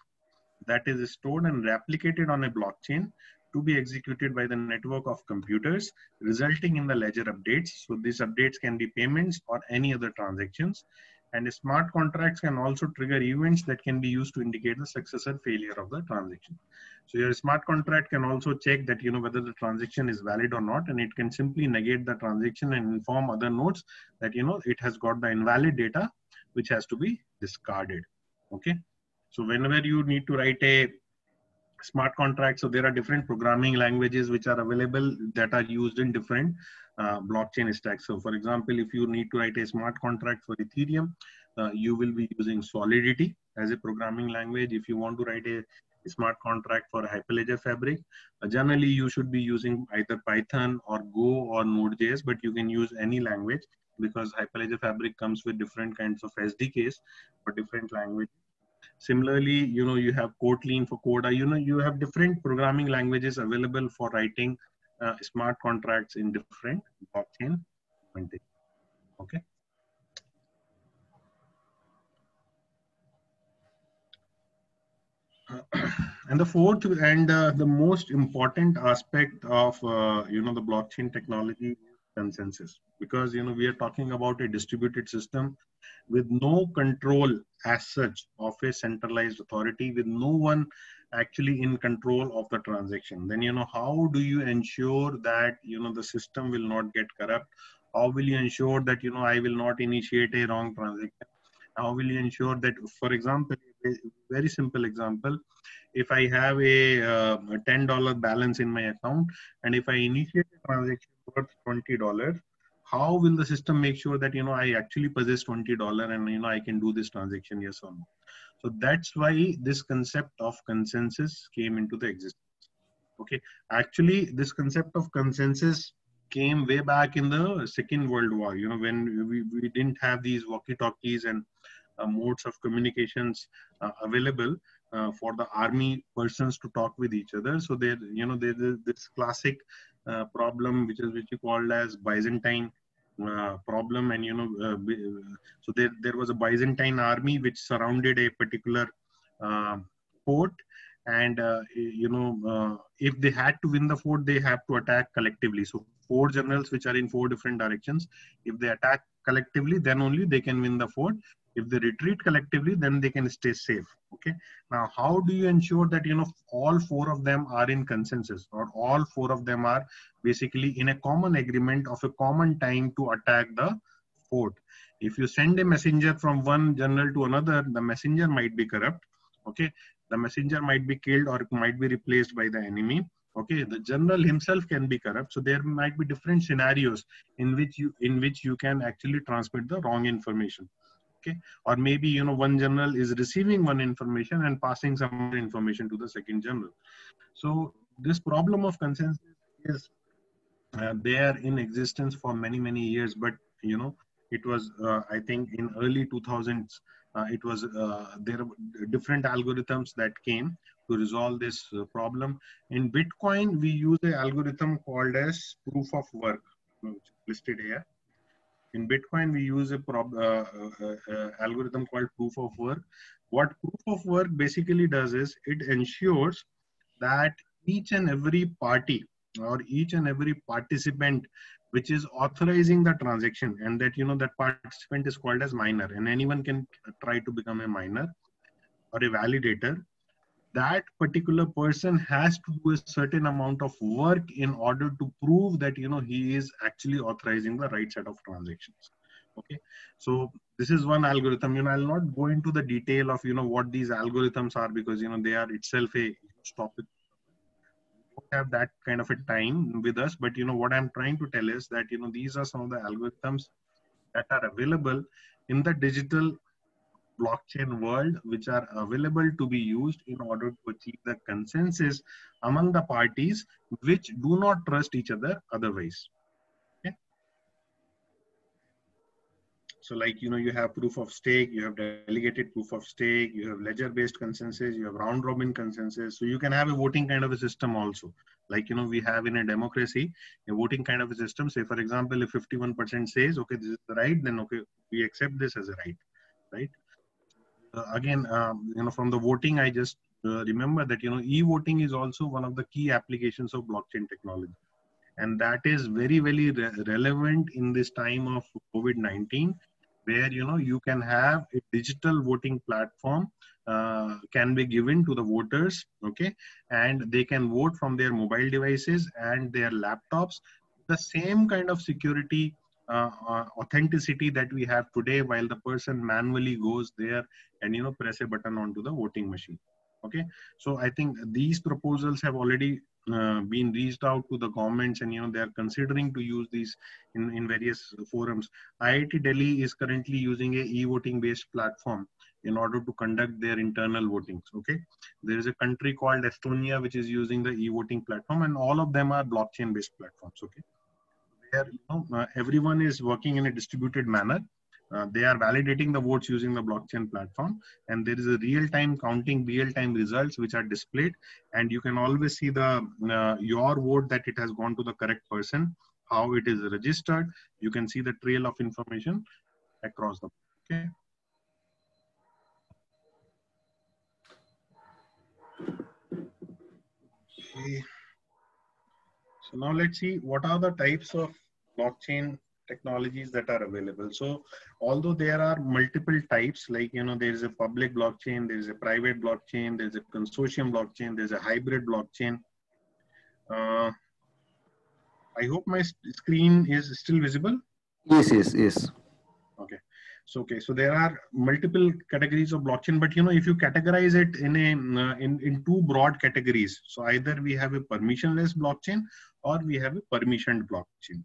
that is stored and replicated on a blockchain to be executed by the network of computers, resulting in the ledger updates. So these updates can be payments or any other transactions. And smart contracts can also trigger events that can be used to indicate the success or failure of the transaction. So your smart contract can also check that whether the transaction is valid or not, and it can simply negate the transaction and inform other nodes that it has got the invalid data which has to be discarded. Okay, so whenever you need to write a smart contract, so there are different programming languages which are available that are used in different blockchain stacks. So for example, if you need to write a smart contract for Ethereum, you will be using Solidity as a programming language. If you want to write a smart contract for Hyperledger Fabric, generally you should be using either Python or Go or Node.js, but you can use any language because Hyperledger Fabric comes with different kinds of SDKs for different languages. Similarly, you have Kotlin for Coda. You have different programming languages available for writing smart contracts in different blockchain implementation. Okay. And the fourth and the most important aspect of the blockchain technology is consensus, because we are talking about a distributed system with no control as such of a centralized authority, with no one actually in control of the transaction. Then how do you ensure that the system will not get corrupt? How will you ensure that I will not initiate a wrong transaction? How will you ensure that, for example, a very simple example, if I have a $10 balance in my account, and if I initiate a transaction worth $20, how will the system make sure that, you know, I actually possess $20 and, you know, I can do this transaction, yes or no? So that's why this concept of consensus came into the existence. Okay, actually, this concept of consensus came way back in the Second World War, you know, when we didn't have these walkie-talkies and modes of communications available for the army persons to talk with each other. So there, you know, there's this classic problem which you called as Byzantine problem, and you know, so there was a Byzantine army which surrounded a particular fort, and you know, if they had to win the fort, they have to attack collectively. So four generals which are in four different directions, if they attack collectively, then only they can win the fort. If they retreat collectively, then they can stay safe. Okay, now how do you ensure that, you know, all four of them are in consensus, or all four of them are basically in a common agreement of a common time to attack the fort? If you send a messenger from one general to another, the messenger might be corrupt. Okay, the messenger might be killed or might be replaced by the enemy. Okay, the general himself can be corrupt. So there might be different scenarios in which you can actually transmit the wrong information. Okay, or maybe, you know, one general is receiving one information and passing some information to the second general. So this problem of consensus is there in existence for many years, but you know, it was I think in early 2000s, it was there are different algorithms that came to resolve this problem. In Bitcoin, we use an algorithm called as proof of work, which is listed here. In Bitcoin, we use a algorithm called proof of work. What proof of work basically does is it ensures that each and every party or each and every participant which is authorizing the transaction, and that, you know, that participant is called as miner, and anyone can try to become a miner or a validator. That particular person has to do a certain amount of work in order to prove that, you know, he is actually authorizing the right set of transactions. Okay, so this is one algorithm. You know, I'll not go into the detail of, you know, what these algorithms are, because, you know, they are itself a huge topic. We don't have that kind of a time with us, but, you know, what I'm trying to tell is that, you know, these are some of the algorithms that are available in the digital blockchain world, which are available to be used in order to achieve the consensus among the parties which do not trust each other otherwise. Okay, so like, you know, you have proof of stake, you have delegated proof of stake, you have ledger based consensus, you have round robin consensus. So you can have a voting kind of a system also, like, you know, we have in a democracy a voting kind of a system. Say for example, if 51% says okay, this is the right, then okay, we accept this as a right. Again, you know, from the voting, I just remember that, you know, e-voting is also one of the key applications of blockchain technology, and that is very relevant in this time of COVID-19, where, you know, you can have a digital voting platform can be given to the voters. Okay, and they can vote from their mobile devices and their laptops, the same kind of security authenticity that we have today, while the person manually goes there and, you know, press a button onto the voting machine. Okay, so I think these proposals have already been reached out to the governments, and, you know, they are considering to use these in various forums. IIT Delhi is currently using a e-voting based platform in order to conduct their internal votings. Okay, there is a country called Estonia which is using the e-voting platform, and all of them are blockchain based platforms. Okay, where, you know, everyone is working in a distributed manner. They are validating the votes using the blockchain platform, and there is a real-time counting, real-time results which are displayed, and you can always see the your vote, that it has gone to the correct person, how it is registered. You can see the trail of information across the board. Okay. So now let's see what are the types of blockchain technologies that are available. So although there are multiple types, like, you know, there is a public blockchain, there is a private blockchain, there is a consortium blockchain, there is a hybrid blockchain. I hope my screen is still visible. Yes. Okay. So there are multiple categories of blockchain, but, you know, if you categorize it in a in two broad categories, so either we have a permissionless blockchain or we have a permissioned blockchain.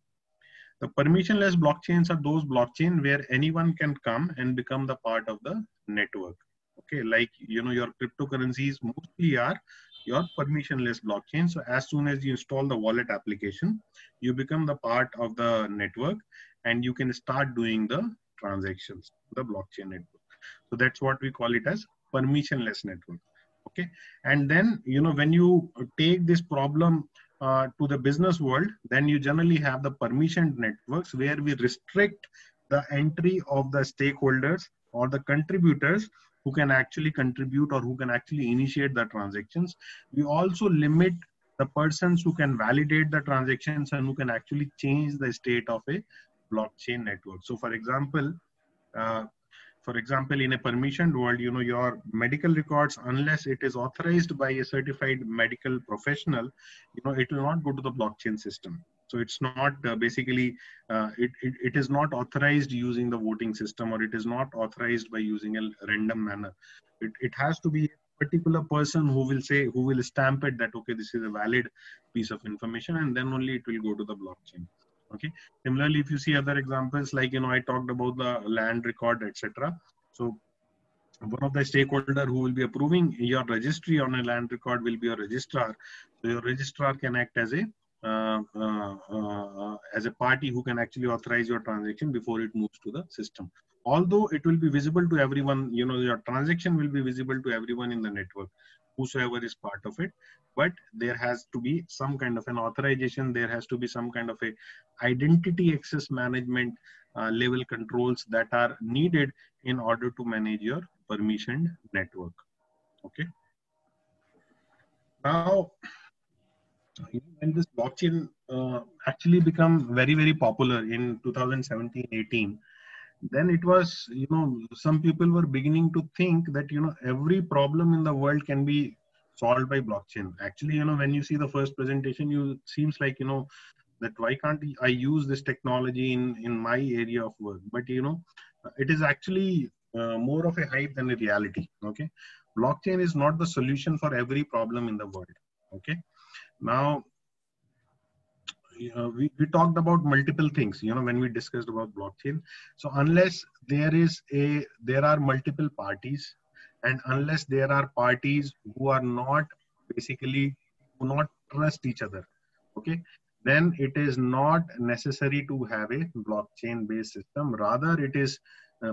The permissionless blockchains are those blockchain where anyone can come and become the part of the network. Okay, like your cryptocurrencies mostly are your permissionless blockchain. So as soon as you install the wallet application, you become the part of the network and you can start doing the transactions, the blockchain network. So that's what we call it as permissionless network. Okay, and then when you take this problem to the business world, then you generally have the permissioned networks where we restrict the entry of the stakeholders or the contributors who can actually contribute or who can actually initiate the transactions. We also limit the persons who can validate the transactions and who can actually change the state of a blockchain network. So for example, in a permissioned world, your medical records, unless it is authorized by a certified medical professional, it will not go to the blockchain system. So it's not it is not authorized using the voting system, or it is not authorized by using a random manner. It has to be a particular person who will stamp it that, okay, this is a valid piece of information, and then only it will go to the blockchain. Okay. Similarly, if you see other examples, like, I talked about the land record, etc. So one of the stakeholder who will be approving your registry on a land record will be your registrar. So your registrar can act as a party who can actually authorize your transaction before it moves to the system. Although it will be visible to everyone, your transaction will be visible to everyone in the network, whosoever is part of it. But there has to be some kind of an authorization. There has to be some kind of a identity access management level controls that are needed in order to manage your permissioned network. Okay. Now, when this blockchain actually become very, very popular in 2017-18, then it was, some people were beginning to think that, every problem in the world can be solved by blockchain. Actually, when you see the first presentation, you seems like, that why can't I use this technology in my area of work? But, it is actually more of a hype than a reality. Okay. Blockchain is not the solution for every problem in the world. Okay. Now, we talked about multiple things, when we discussed about blockchain. So unless there are multiple parties, and unless there are parties who are not do not trust each other, okay, then it is not necessary to have a blockchain based system. Rather, it is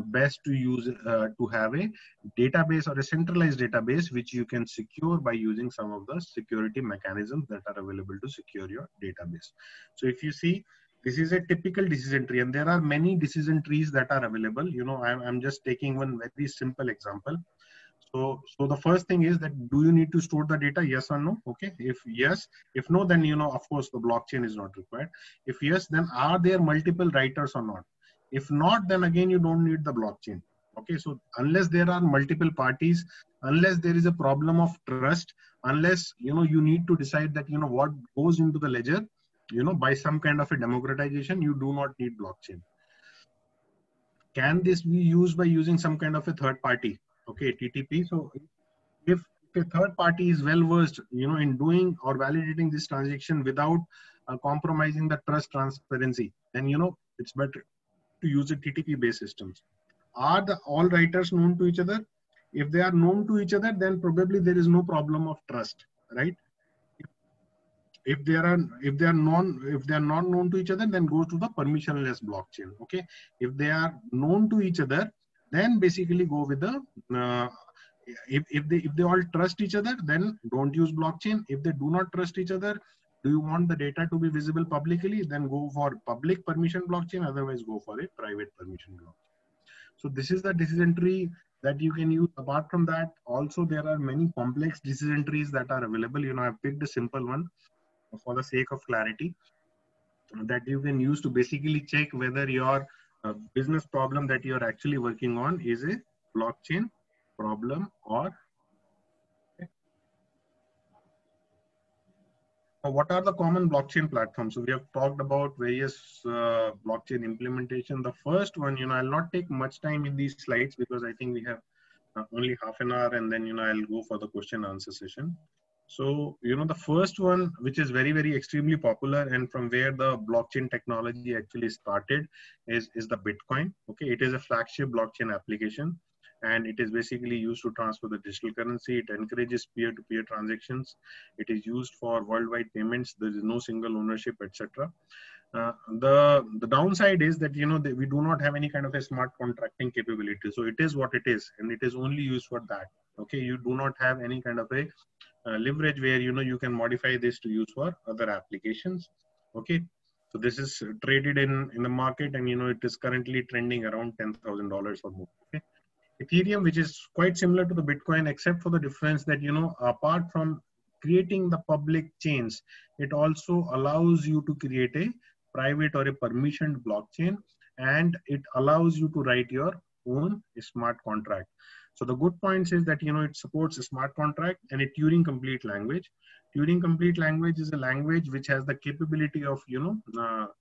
best to use to have a database or a centralized database which you can secure by using some of the security mechanisms that are available to secure your database. So if you see, this is a typical decision tree, and there are many decision trees that are available. I'm just taking one very simple example. So the first thing is that, do you need to store the data? Yes or no? Okay. If yes, if no, then, of course, the blockchain is not required. If yes, then are there multiple writers or not? If not, then again, you don't need the blockchain. Okay. So unless there are multiple parties, unless there is a problem of trust, unless, you need to decide that, what goes into the ledger, by some kind of a democratization, you do not need blockchain. Can this be used by using some kind of a third party? Okay, TTP. So if a third party is well versed, in doing or validating this transaction without compromising the trust transparency, then, it's better to use a TTP based systems. Are all writers known to each other? If they are known to each other, then probably there is no problem of trust, right? If they are not known to each other, then go to the permissionless blockchain. Okay. If they are known to each other, then basically go with the if they all trust each other, then don't use blockchain. If they do not trust each other, do you want the data to be visible publicly, then go for public permission blockchain, otherwise go for a private permission blockchain. So this is the decision tree that you can use. Apart from that, also there are many complex decision trees that are available. I've picked a simple one for the sake of clarity, that you can use to basically check whether your business problem that you're actually working on is a blockchain problem or. Okay. Now, what are the common blockchain platforms? So we have talked about various blockchain implementation. The first one, I'll not take much time in these slides because I think we have only half an hour, and then, I'll go for the question answer session. So, the first one, which is very, very extremely popular and from where the blockchain technology actually started is the Bitcoin. Okay. It is a flagship blockchain application, and it is basically used to transfer the digital currency. It encourages peer-to-peer transactions. It is used for worldwide payments. There is no single ownership, etc. The downside is that we do not have any kind of a smart contracting capability. So it is what it is, and it is only used for that. Okay, you do not have any kind of a leverage where you can modify this to use for other applications. Okay, so this is traded in the market, and it is currently trending around $10,000 or more. Okay, Ethereum, which is quite similar to the Bitcoin, except for the difference that apart from creating the public chains, it also allows you to create a private or a permissioned blockchain, and it allows you to write your own smart contract. So the good points is that it supports a smart contract and a Turing complete language. Turing complete language is a language which has the capability of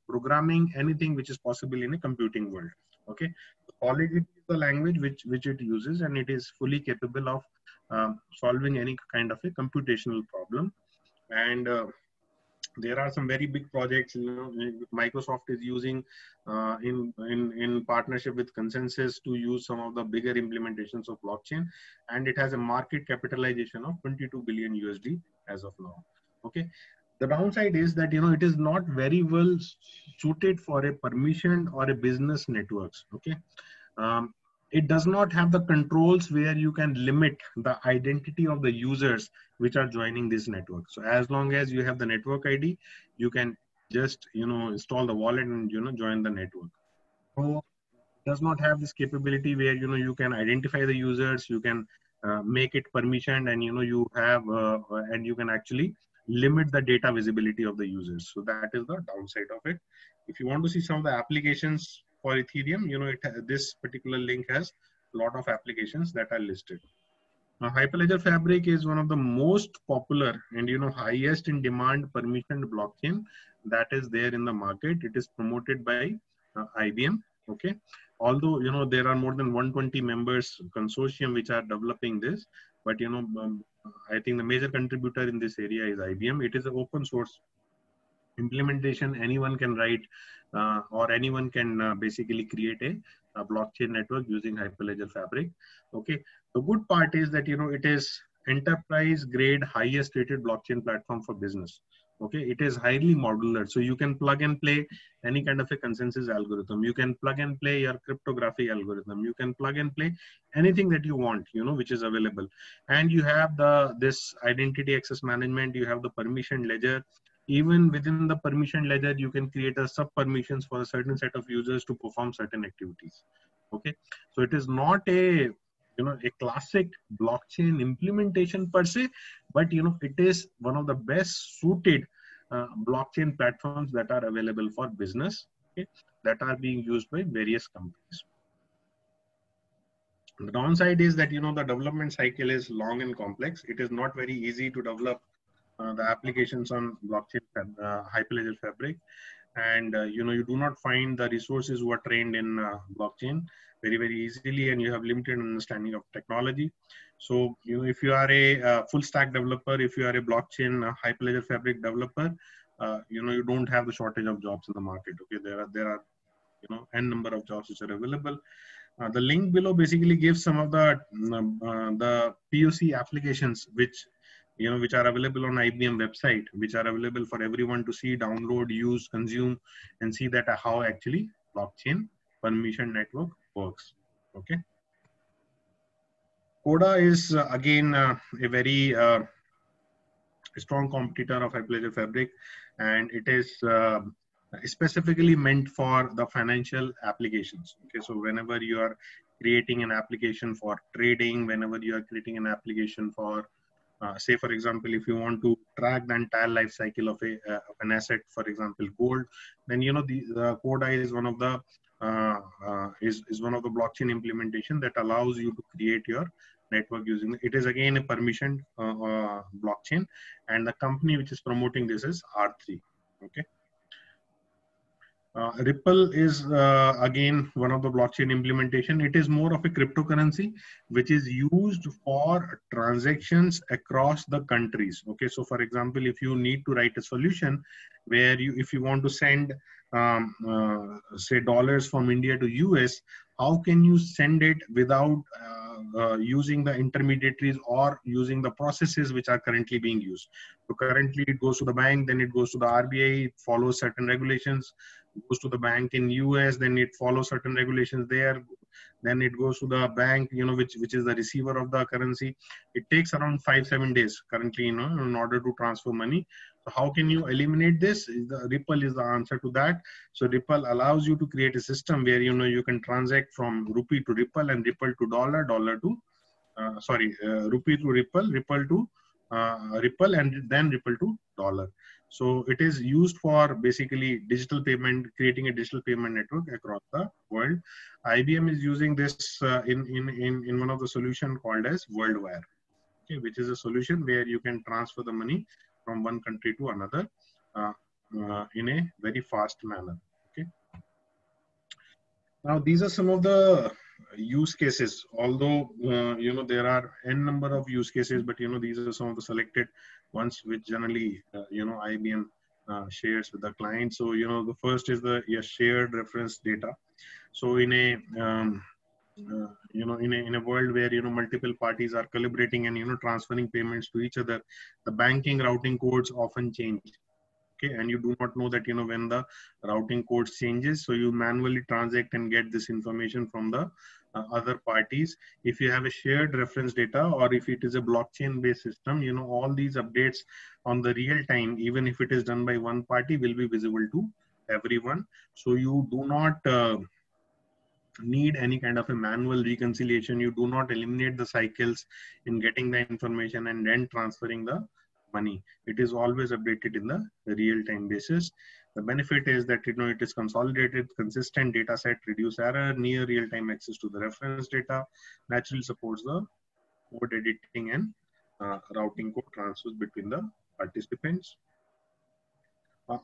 programming anything which is possible in a computing world. Okay, Solidity is the language which it uses, and it is fully capable of solving any kind of a computational problem. And there are some very big projects Microsoft is using in partnership with Consensus to use some of the bigger implementations of blockchain, and it has a market capitalization of 22 billion USD as of now. Okay, the downside is that it is not very well suited for a permissioned or a business networks. Okay, it does not have the controls where you can limit the identity of the users which are joining this network. So as long as you have the network ID, you can just install the wallet and join the network. So it does not have this capability where you can identify the users, you can make it permissioned, and you have and you can actually limit the data visibility of the users. So that is the downside of it. If you want to see some of the applications for Ethereum, this particular link has a lot of applications that are listed. Now, Hyperledger Fabric is one of the most popular and highest in demand permissioned blockchain that is there in the market. It is promoted by IBM. Okay, although there are more than 120 members consortium which are developing this, but I think the major contributor in this area is IBM. It is an open source implementation. Anyone can write or anyone can basically create a blockchain network using Hyperledger Fabric. Okay, the good part is that it is enterprise grade, highest rated blockchain platform for business. Okay, it is highly modular, so you can plug and play any kind of a consensus algorithm. You can plug and play your cryptography algorithm. You can plug and play anything that you want, which is available. And you have this identity access management. You have the permission ledger. Even within the permission ledger, you can create a sub permissions for a certain set of users to perform certain activities. Okay, so it is not a a classic blockchain implementation per se, but it is one of the best suited blockchain platforms that are available for business, okay, that are being used by various companies. The downside is that the development cycle is long and complex. It is not very easy to develop the applications on blockchain Hyperledger Fabric, and you do not find the resources who are trained in blockchain very easily, and you have limited understanding of technology. So if you are a full stack developer, if you are a blockchain Hyperledger Fabric developer, you don't have the shortage of jobs in the market. Okay, there are n number of jobs which are available. The link below basically gives some of the POC applications which are available on IBM website, which are available for everyone to see, download, use, consume, and see that how actually blockchain permission network works. Okay. Coda is again a very strong competitor of Hyperledger Fabric, and it is specifically meant for the financial applications. Okay, so whenever you are creating an application for trading, whenever you are creating an application for say, for example, if you want to track the entire life cycle of an asset, for example, gold, then the Coda is one of the blockchain implementation that allows you to create your network using it. Is again a permissioned blockchain, and the company which is promoting this is R3. Okay. Ripple is again one of the blockchain implementation. It is more of a cryptocurrency which is used for transactions across the countries. Okay, so for example, if you need to write a solution where if you want to send say dollars from India to US, how can you send it without using the intermediaries or using the processes which are currently being used? So currently it goes to the bank, then it goes to the RBI, it follows certain regulations, goes to the bank in US, then it follows certain regulations there, then it goes to the bank, which is the receiver of the currency. It takes around 5-7 days currently, in order to transfer money. So how can you eliminate this? The Ripple is the answer to that. So Ripple allows you to create a system where you can transact from rupee to Ripple and Ripple to dollar, dollar to rupee to Ripple, Ripple to Ripple, and then Ripple to dollar. So it is used for basically digital payment, creating a digital payment network across the world. IBM is using this in one of the solution called as WorldWire, okay, which is a solution where you can transfer the money from one country to another in a very fast manner. Okay. Now these are some of the use cases. Although there are n number of use cases, but these are some of the selected ones which generally IBM shares with the client. So the first is the shared reference data. So in a in a world where multiple parties are collaborating and transferring payments to each other, the banking routing codes often change. Okay, and you do not know that when the routing code changes, so you manually transact and get this information from the other parties. If you have a shared reference data, or if it is a blockchain based system, all these updates on the real time, even if it is done by one party, will be visible to everyone. So you do not need any kind of a manual reconciliation. You do not eliminate the cycles in getting the information and then transferring the money. It is always updated in the real-time basis. The benefit is that it is consolidated, consistent data set, reduce error, near real-time access to the reference data, naturally supports the code editing and routing code transfers between the participants.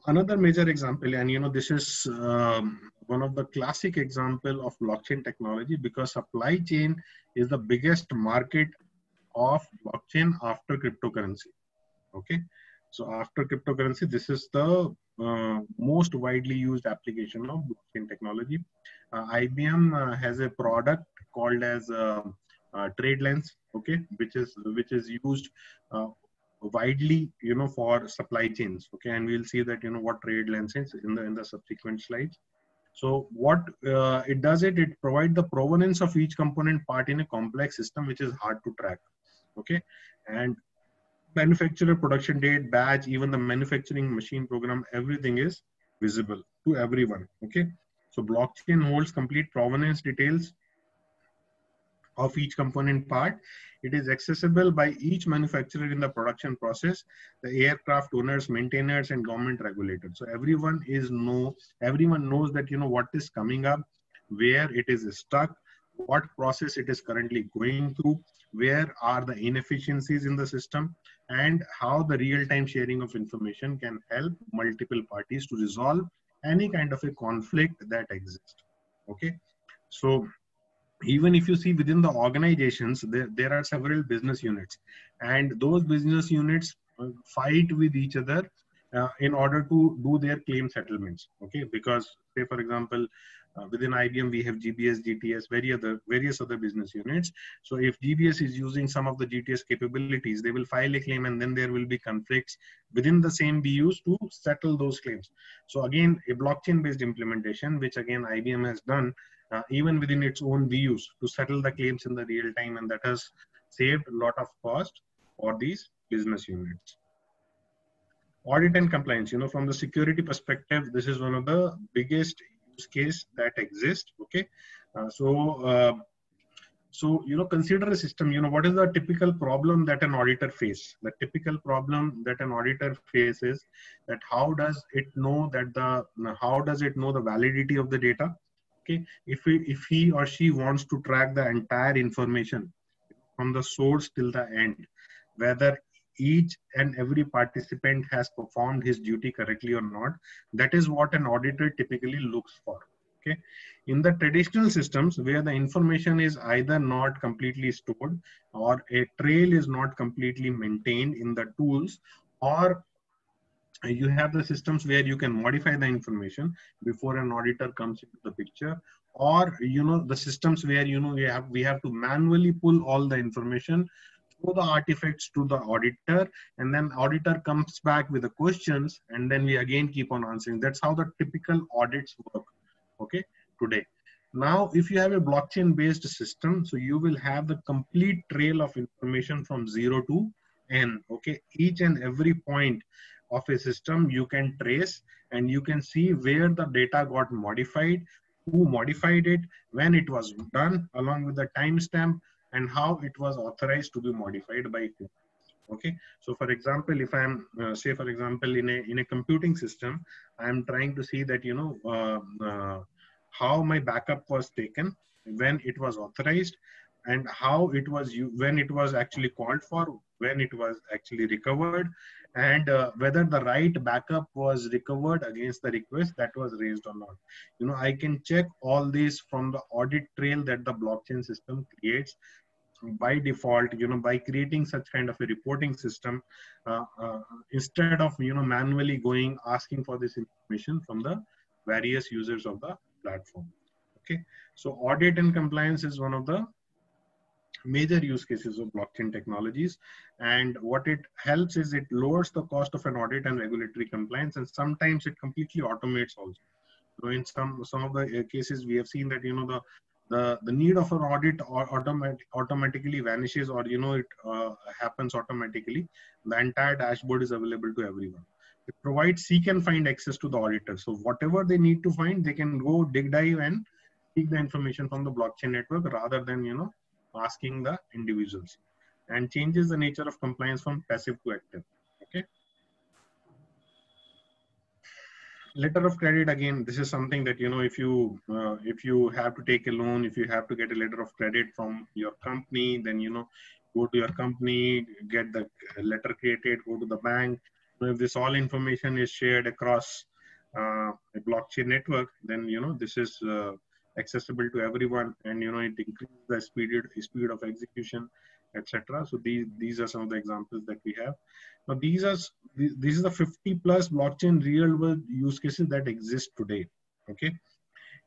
Another major example, and this is one of the classic example of blockchain technology, because supply chain is the biggest market of blockchain after cryptocurrency. Okay, so after cryptocurrency, this is the most widely used application of blockchain technology. IBM has a product called as TradeLens, okay, which is used widely for supply chains. Okay, and we'll see that what TradeLens is in the subsequent slides. So what it does, it provides the provenance of each component part in a complex system which is hard to track. Okay, and manufacturer, production date, batch, even the manufacturing machine program, everything is visible to everyone. Okay, so blockchain holds complete provenance details of each component part. It is accessible by each manufacturer in the production process, the aircraft owners, maintainers, and government regulators. So everyone knows that what is coming up, where it is stuck, what process it is currently going through, where are the inefficiencies in the system, and how the real-time sharing of information can help multiple parties to resolve any kind of a conflict that exists. Okay, so even if you see within the organizations, there are several business units, and those business units fight with each other in order to do their claim settlements. Okay, because say for example, within IBM we have GBS, GTS, various other business units. So if GBS is using some of the GTS capabilities, they will file a claim, and then there will be conflicts within the same BUs to settle those claims. So again, a blockchain based implementation, which again IBM has done even within its own BUs to settle the claims in the real time, and that has saved a lot of cost for these business units. Audit and compliance, from the security perspective, this is one of the biggest use case that exists. Okay, so consider a system. What is the typical problem that an auditor faces? The typical problem that an auditor faces, that how does it know the validity of the data? Okay, if he or she wants to track the entire information from the source till the end, whether each and every participant has performed his duty correctly or not. That is what an auditor typically looks for. Okay. In the traditional systems where the information is either not completely stored or a trail is not completely maintained in the tools, or you have the systems where you can modify the information before an auditor comes into the picture, or the systems where we have to manually pull all the information through the artifacts to the auditor, and then auditor comes back with the questions, and then we again keep on answering. That's how the typical audits work, okay, today. Now if you have a blockchain based system, so you will have the complete trail of information from 0 to n. Okay, each and every point of a system you can trace, and you can see where the data got modified, who modified it, when it was done, along with the timestamp, and how it was authorized to be modified by whom. Okay, so for example, if I'm say for example in a computing system, I'm trying to see that how my backup was taken, when it was authorized, and how it was when it was actually called for, when it was actually recovered, and whether the right backup was recovered against the request that was raised or not. I can check all these from the audit trail that the blockchain system creates by default, by creating such kind of a reporting system, instead of manually going asking for this information from the various users of the platform. Okay, so audit and compliance is one of the major use cases of blockchain technologies, and what it helps is it lowers the cost of an audit and regulatory compliance, and sometimes it completely automates also. So in some of the cases we have seen that the need of an audit automatically vanishes, or it happens automatically. The entire dashboard is available to everyone. It provides seek and find access to the auditor, so whatever they need to find, they can go dig dive and seek the information from the blockchain network, rather than asking the individuals, and changes the nature of compliance from passive to active. Okay. Letter of credit, again, this is something that if you have to take a loan, if you have to get a letter of credit from your company, then go to your company, get the letter created, go to the bank. If this all information is shared across a blockchain network, then this is accessible to everyone, and it increases the speed of execution, etc. So these are some of the examples that we have. Now these are the 50 plus blockchain real world use cases that exist today. Okay,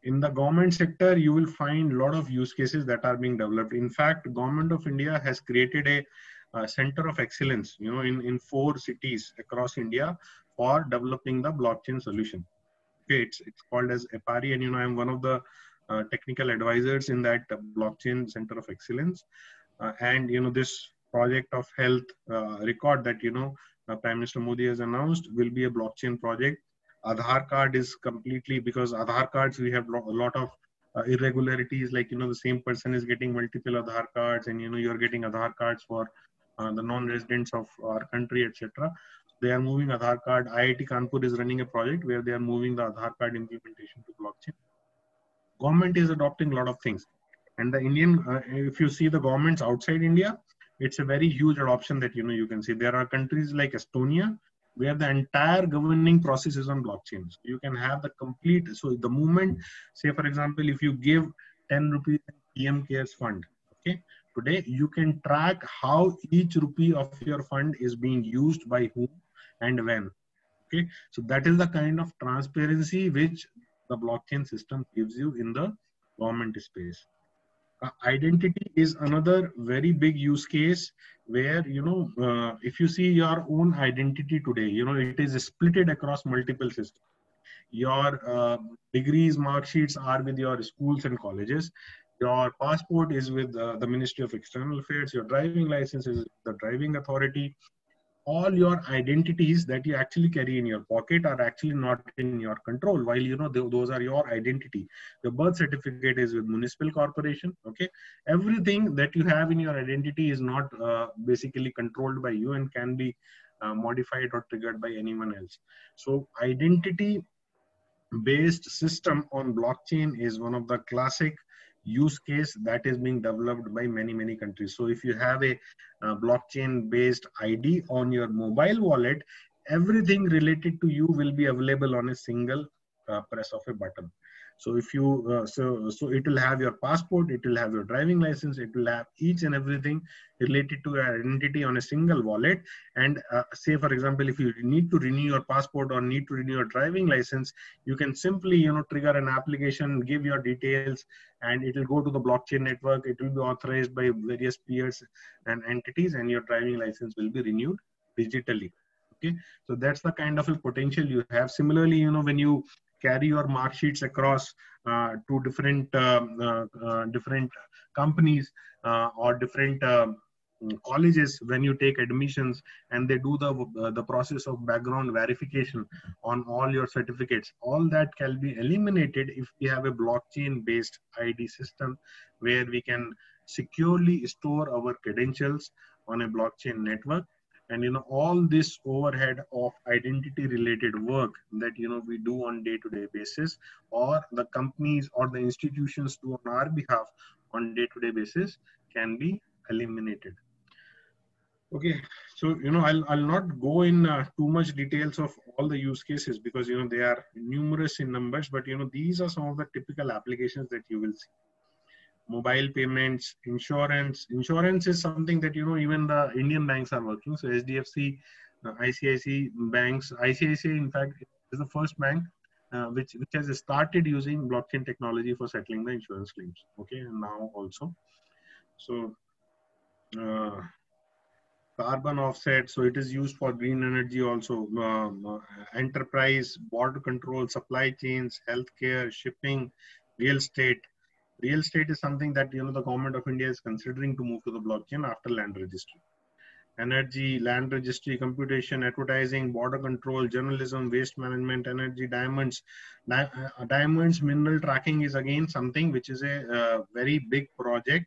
in the government sector, you will find a lot of use cases that are being developed. In fact, Government of India has created a center of excellence, in 4 cities across India for developing the blockchain solution. Okay, it's called as EPARI, and I'm one of the technical advisors in that blockchain center of excellence. And this project of health record that Prime Minister Modi has announced will be a blockchain project. Aadhaar card is completely, because Aadhaar cards, we have a lot of irregularities, like the same person is getting multiple Aadhaar cards, and you're getting Aadhaar cards for the non-residents of our country, etc. They are moving Aadhaar card. IIT Kanpur is running a project where they are moving the Aadhaar card implementation to blockchain. Government is adopting a lot of things. And the Indian, if you see the governments outside India, it's a very huge adoption that you can see. There are countries like Estonia where the entire governing process is on blockchain. So you can have the complete. So the moment, say for example, if you give 10 rupees in PM Cares fund, okay, today you can track how each rupee of your fund is being used by whom and when. Okay, so that is the kind of transparency which the blockchain system gives you in the government space. Identity is another very big use case where if you see your own identity today, it is splitted across multiple systems. Your degrees, mark sheets are with your schools and colleges. Your passport is with the Ministry of External Affairs. Your driving license is the driving authority. All your identities that you actually carry in your pocket are actually not in your control, while those are your identity. The birth certificate is with municipal corporation. Okay, everything that you have in your identity is not basically controlled by you and can be modified or triggered by anyone else. So identity based system on blockchain is one of the classic use case that is being developed by many countries. So if you have a blockchain based ID on your mobile wallet, everything related to you will be available on a single press of a button. So if you so it will have your passport, it will have your driving license, it will have each and everything related to your identity on a single wallet. And say for example, if you need to renew your passport or need to renew your driving license, you can simply trigger an application, give your details, and it will go to the blockchain network. It will be authorized by various peers and entities, and your driving license will be renewed digitally. Okay, so that's the kind of a potential you have. Similarly, when you carry your mark sheets across to different companies or different colleges, when you take admissions and they do the process of background verification on all your certificates, all that can be eliminated if we have a blockchain based ID system where we can securely store our credentials on a blockchain network. And all this overhead of identity related work that we do on day-to-day basis, or the companies or the institutions do on our behalf on day-to-day basis, can be eliminated. Okay, so I'll not go in too much details of all the use cases, because they are numerous in numbers, but these are some of the typical applications that you will see. Mobile payments, insurance. Insurance is something that even the Indian banks are working. So SDFC, ICICI banks. ICICI, in fact, is the first bank which has started using blockchain technology for settling the insurance claims. Okay, and now also. So carbon offset. So it is used for green energy also. Enterprise, border control, supply chains, healthcare, shipping, real estate. Real estate is something that the government of India is considering to move to the blockchain after land registry. Energy, land registry, computation, advertising, border control, journalism, waste management, energy, diamonds. Diamonds mineral tracking is again something which is a very big project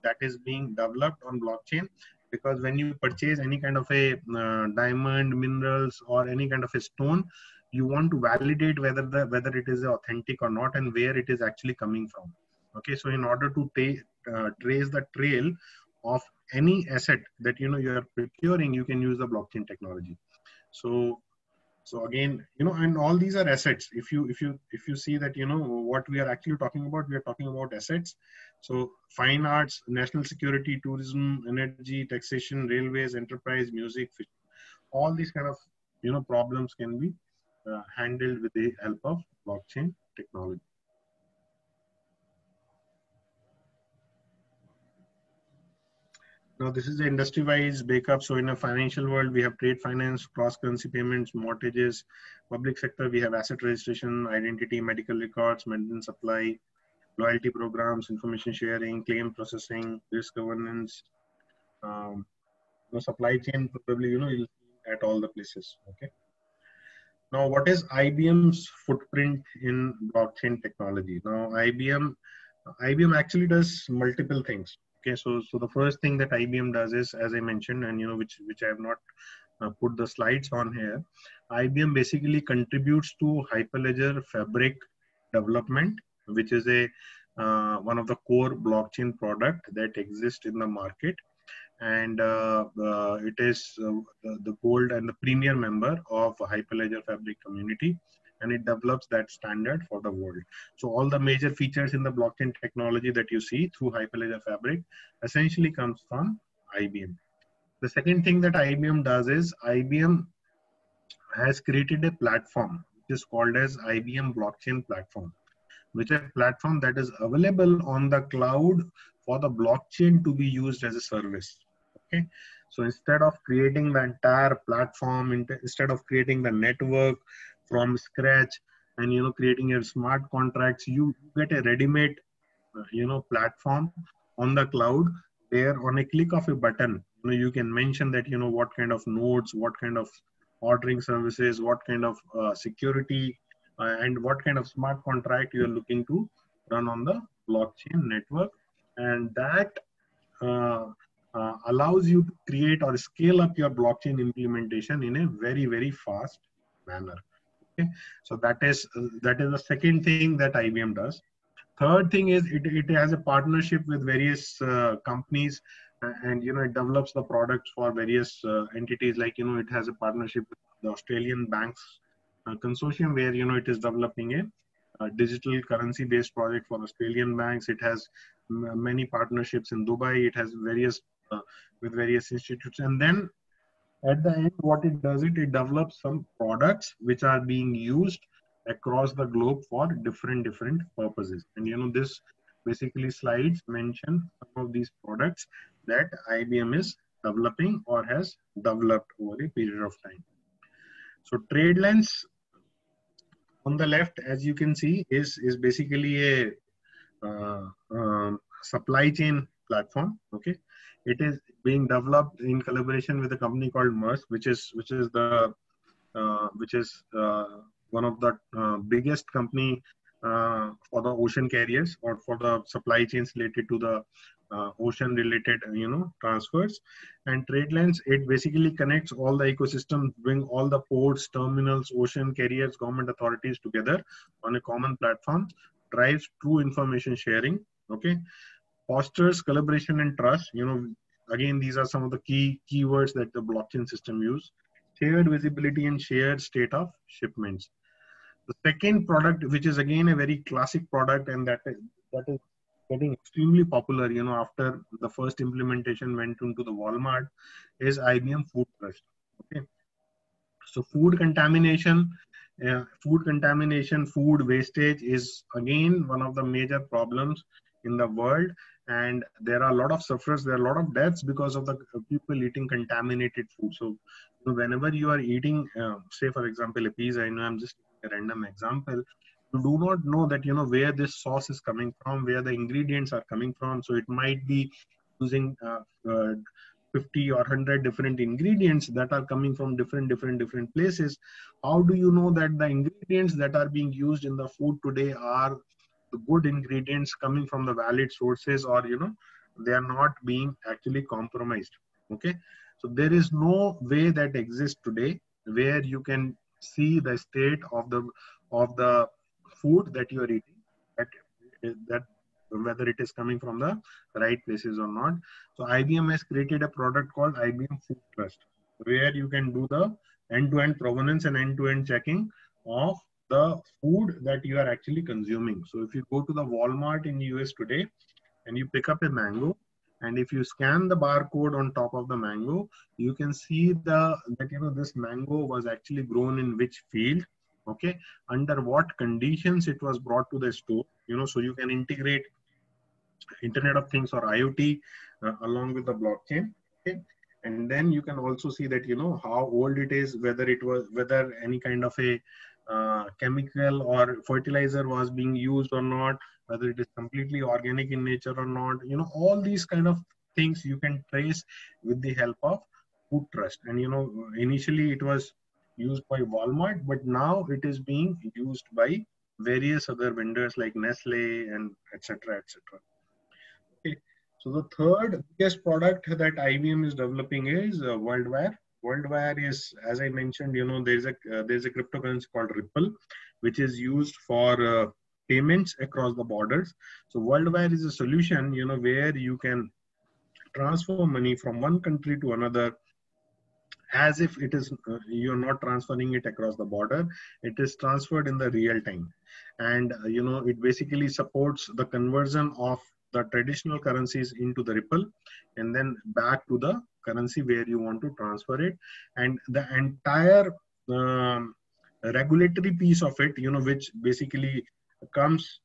that is being developed on blockchain, because when you purchase any kind of a diamond, minerals, or any kind of a stone, you want to validate whether it is authentic or not, and where it is actually coming from. Okay, so in order to trace the trail of any asset that you are procuring, you can use the blockchain technology. So again, and all these are assets. If you see that what we are actually talking about, we are talking about assets. So fine arts, national security, tourism, energy, taxation, railways, enterprise, music, fish, all these kind of problems can be handled with the help of blockchain technology. Now, this is the industry-wise breakup. So in a financial world, we have trade finance, cross-currency payments, mortgages. Public sector, we have asset registration, identity, medical records, maintenance supply, loyalty programs, information sharing, claim processing, risk governance. Supply chain, probably, you'll see at all the places. Okay. Now, what is IBM's footprint in blockchain technology? Now, IBM actually does multiple things. Okay, so the first thing that IBM does is, as I mentioned, and which I have not put the slides on here, IBM basically contributes to Hyperledger Fabric development, which is a one of the core blockchain product that exists in the market, and it is the gold and the premier member of Hyperledger Fabric community, and it develops that standard for the world. So all the major features in the blockchain technology that you see through Hyperledger Fabric essentially comes from IBM. The second thing that IBM does is IBM has created a platform which is called as IBM Blockchain Platform, which is a platform that is available on the cloud for the blockchain to be used as a service. Okay, so instead of creating the entire platform, instead of creating the network from scratch and creating your smart contracts, you get a ready-made platform on the cloud, where on a click of a button you can mention that what kind of nodes, what kind of ordering services, what kind of security, and what kind of smart contract you are looking to run on the blockchain network, and that allows you to create or scale up your blockchain implementation in a very fast manner. Okay, so that is the second thing that IBM does. Third thing is it has a partnership with various companies, and it develops the products for various entities. Like it has a partnership with the Australian Banks Consortium, where it is developing a digital currency based project for Australian banks. It has many partnerships in Dubai. It has various with various institutes, and then at the end, what it does, it develops some products which are being used across the globe for different purposes. And this basically slides mention some of these products that IBM is developing or has developed over a period of time. So TradeLens on the left, as you can see, is basically a supply chain platform. Okay, it is being developed in collaboration with a company called Maersk, which is one of the biggest company for the ocean carriers or for the supply chains related to the ocean related transfers. And TradeLens, it basically connects all the ecosystem, bring all the ports, terminals, ocean carriers, government authorities together on a common platform, drives true information sharing. Okay, fosters collaboration and trust. Again, these are some of the keywords that the blockchain system use. Shared visibility and shared state of shipments. The second product, which is again a very classic product, and that is getting extremely popular, after the first implementation went into the Walmart, is IBM Food Trust. Okay, so food contamination, food wastage is again one of the major problems in the world, and there are a lot of sufferers, there are a lot of deaths because of the people eating contaminated food. So whenever you are eating, say for example a pizza, I'm just a random example, you do not know that where this sauce is coming from, where the ingredients are coming from. So it might be using 50 or 100 different ingredients that are coming from different places. How do you know that the ingredients that are being used in the food today are the good ingredients coming from the valid sources, or they are not being actually compromised? Okay, so there is no way that exists today where you can see the state of the food that you are eating, that whether it is coming from the right places or not. So IBM has created a product called IBM Food Trust, where you can do the end-to-end provenance and end-to-end checking of the food that you are actually consuming. So if you go to the Walmart in US today and you pick up a mango, and if you scan the barcode on top of the mango, you can see that this mango was actually grown in which field, okay, under what conditions it was brought to the store, so you can integrate Internet of Things or IoT along with the blockchain. Okay, and then you can also see that how old it is, whether any kind of a chemical or fertilizer was being used or not, whether it is completely organic in nature or not. All these kind of things you can trace with the help of Food Trust. And initially it was used by Walmart, but now it is being used by various other vendors like Nestle and etc. etc. Okay. So the third biggest product that IBM is developing is WorldWire. WorldWire is, as I mentioned, there's a cryptocurrency called Ripple, which is used for payments across the borders. So WorldWire is a solution, where you can transfer money from one country to another as if it is you're not transferring it across the border. It is transferred in the real time, and it basically supports the conversion of the traditional currencies into the Ripple and then back to the currency where you want to transfer it. And the entire regulatory piece of it, which basically comes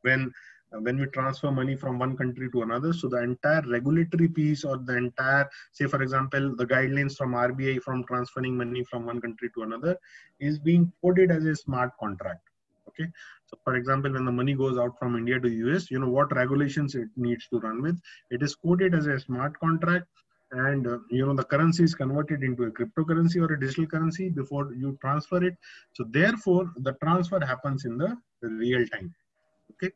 when we transfer money from one country to another. So the entire regulatory piece, or the entire, say for example, the guidelines from RBI from transferring money from one country to another, is being coded as a smart contract. Okay, so for example, when the money goes out from India to US, what regulations it needs to run with, it is coded as a smart contract, and the currency is converted into a cryptocurrency or a digital currency before you transfer it. So therefore the transfer happens in the real time. Okay.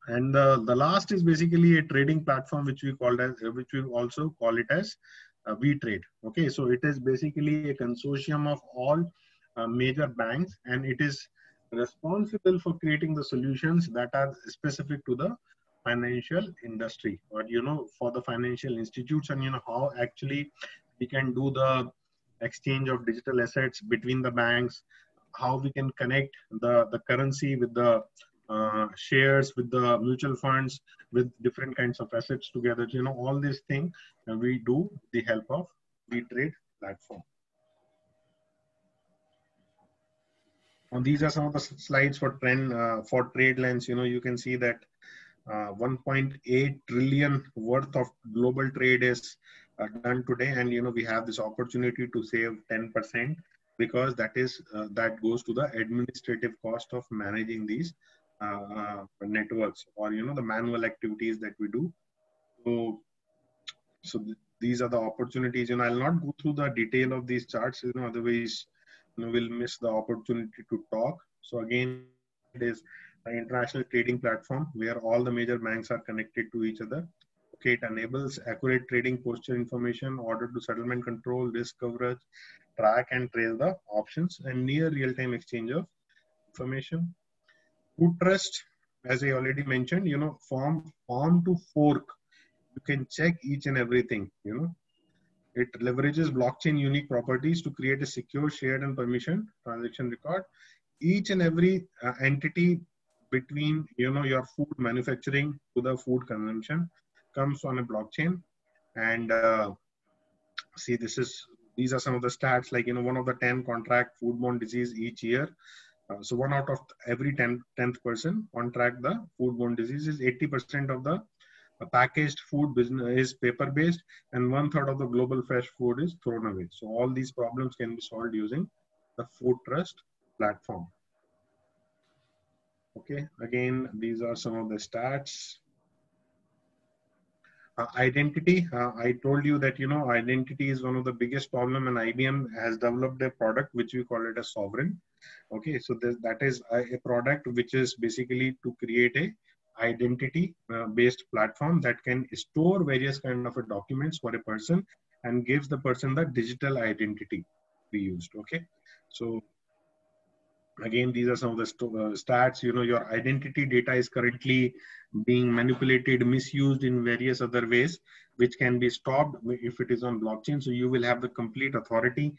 And the last is basically a trading platform, which we also call it as VTrade. Okay, so it is basically a consortium of all major banks, and it is responsible for creating the solutions that are specific to the financial industry, or for the financial institutes, and how actually we can do the exchange of digital assets between the banks, how we can connect the currency with the shares, with the mutual funds, with different kinds of assets together. All these things we do with the help of VTrade platform. And these are some of the slides for TradeLens. You can see that 1.8 trillion worth of global trade is done today, and we have this opportunity to save 10%, because that goes to the administrative cost of managing these networks, or the manual activities that we do. So these are the opportunities. I'll not go through the detail of these charts, otherwise we'll miss the opportunity to talk. So again, it is an international trading platform where all the major banks are connected to each other. Okay, it enables accurate trading posture information, order to settlement control, risk coverage, track and trace the options, and near real-time exchange of information. FoodTrust, as I already mentioned, farm to fork, you can check each and everything. It leverages blockchain unique properties to create a secure, shared, and permission transaction record. Each and every entity between your food manufacturing to the food consumption comes on a blockchain. And see, these are some of the stats, like one of the 10 contract foodborne disease each year. So 1 out of every 10th person contract the foodborne diseases. 80% of the packaged food business is paper-based, and 1/3 of the global fresh food is thrown away. So all these problems can be solved using the FoodTrust platform. Okay, again, these are some of the stats. Identity, I told you that, identity is one of the biggest problem, and IBM has developed a product which we call it a sovereign. Okay, so that is a product which is basically to create a identity based platform that can store various kind of documents for a person and gives the person the digital identity we used. Okay, so again, these are some of the stats. Your identity data is currently being manipulated, misused in various other ways, which can be stopped if it is on blockchain. So you will have the complete authority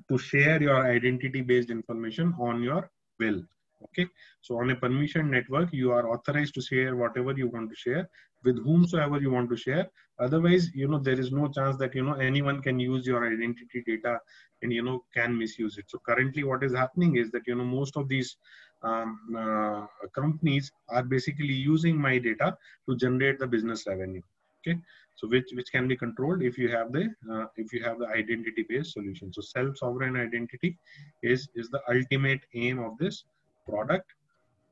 to share your identity based information on your will. Okay, so on a permission network, you are authorized to share whatever you want to share with whomsoever you want to share. Otherwise, there is no chance that anyone can use your identity data and can misuse it. So currently, what is happening is that most of these companies are basically using my data to generate the business revenue. Okay, so which can be controlled if you have the identity based solution. So self-sovereign identity is the ultimate aim of this product.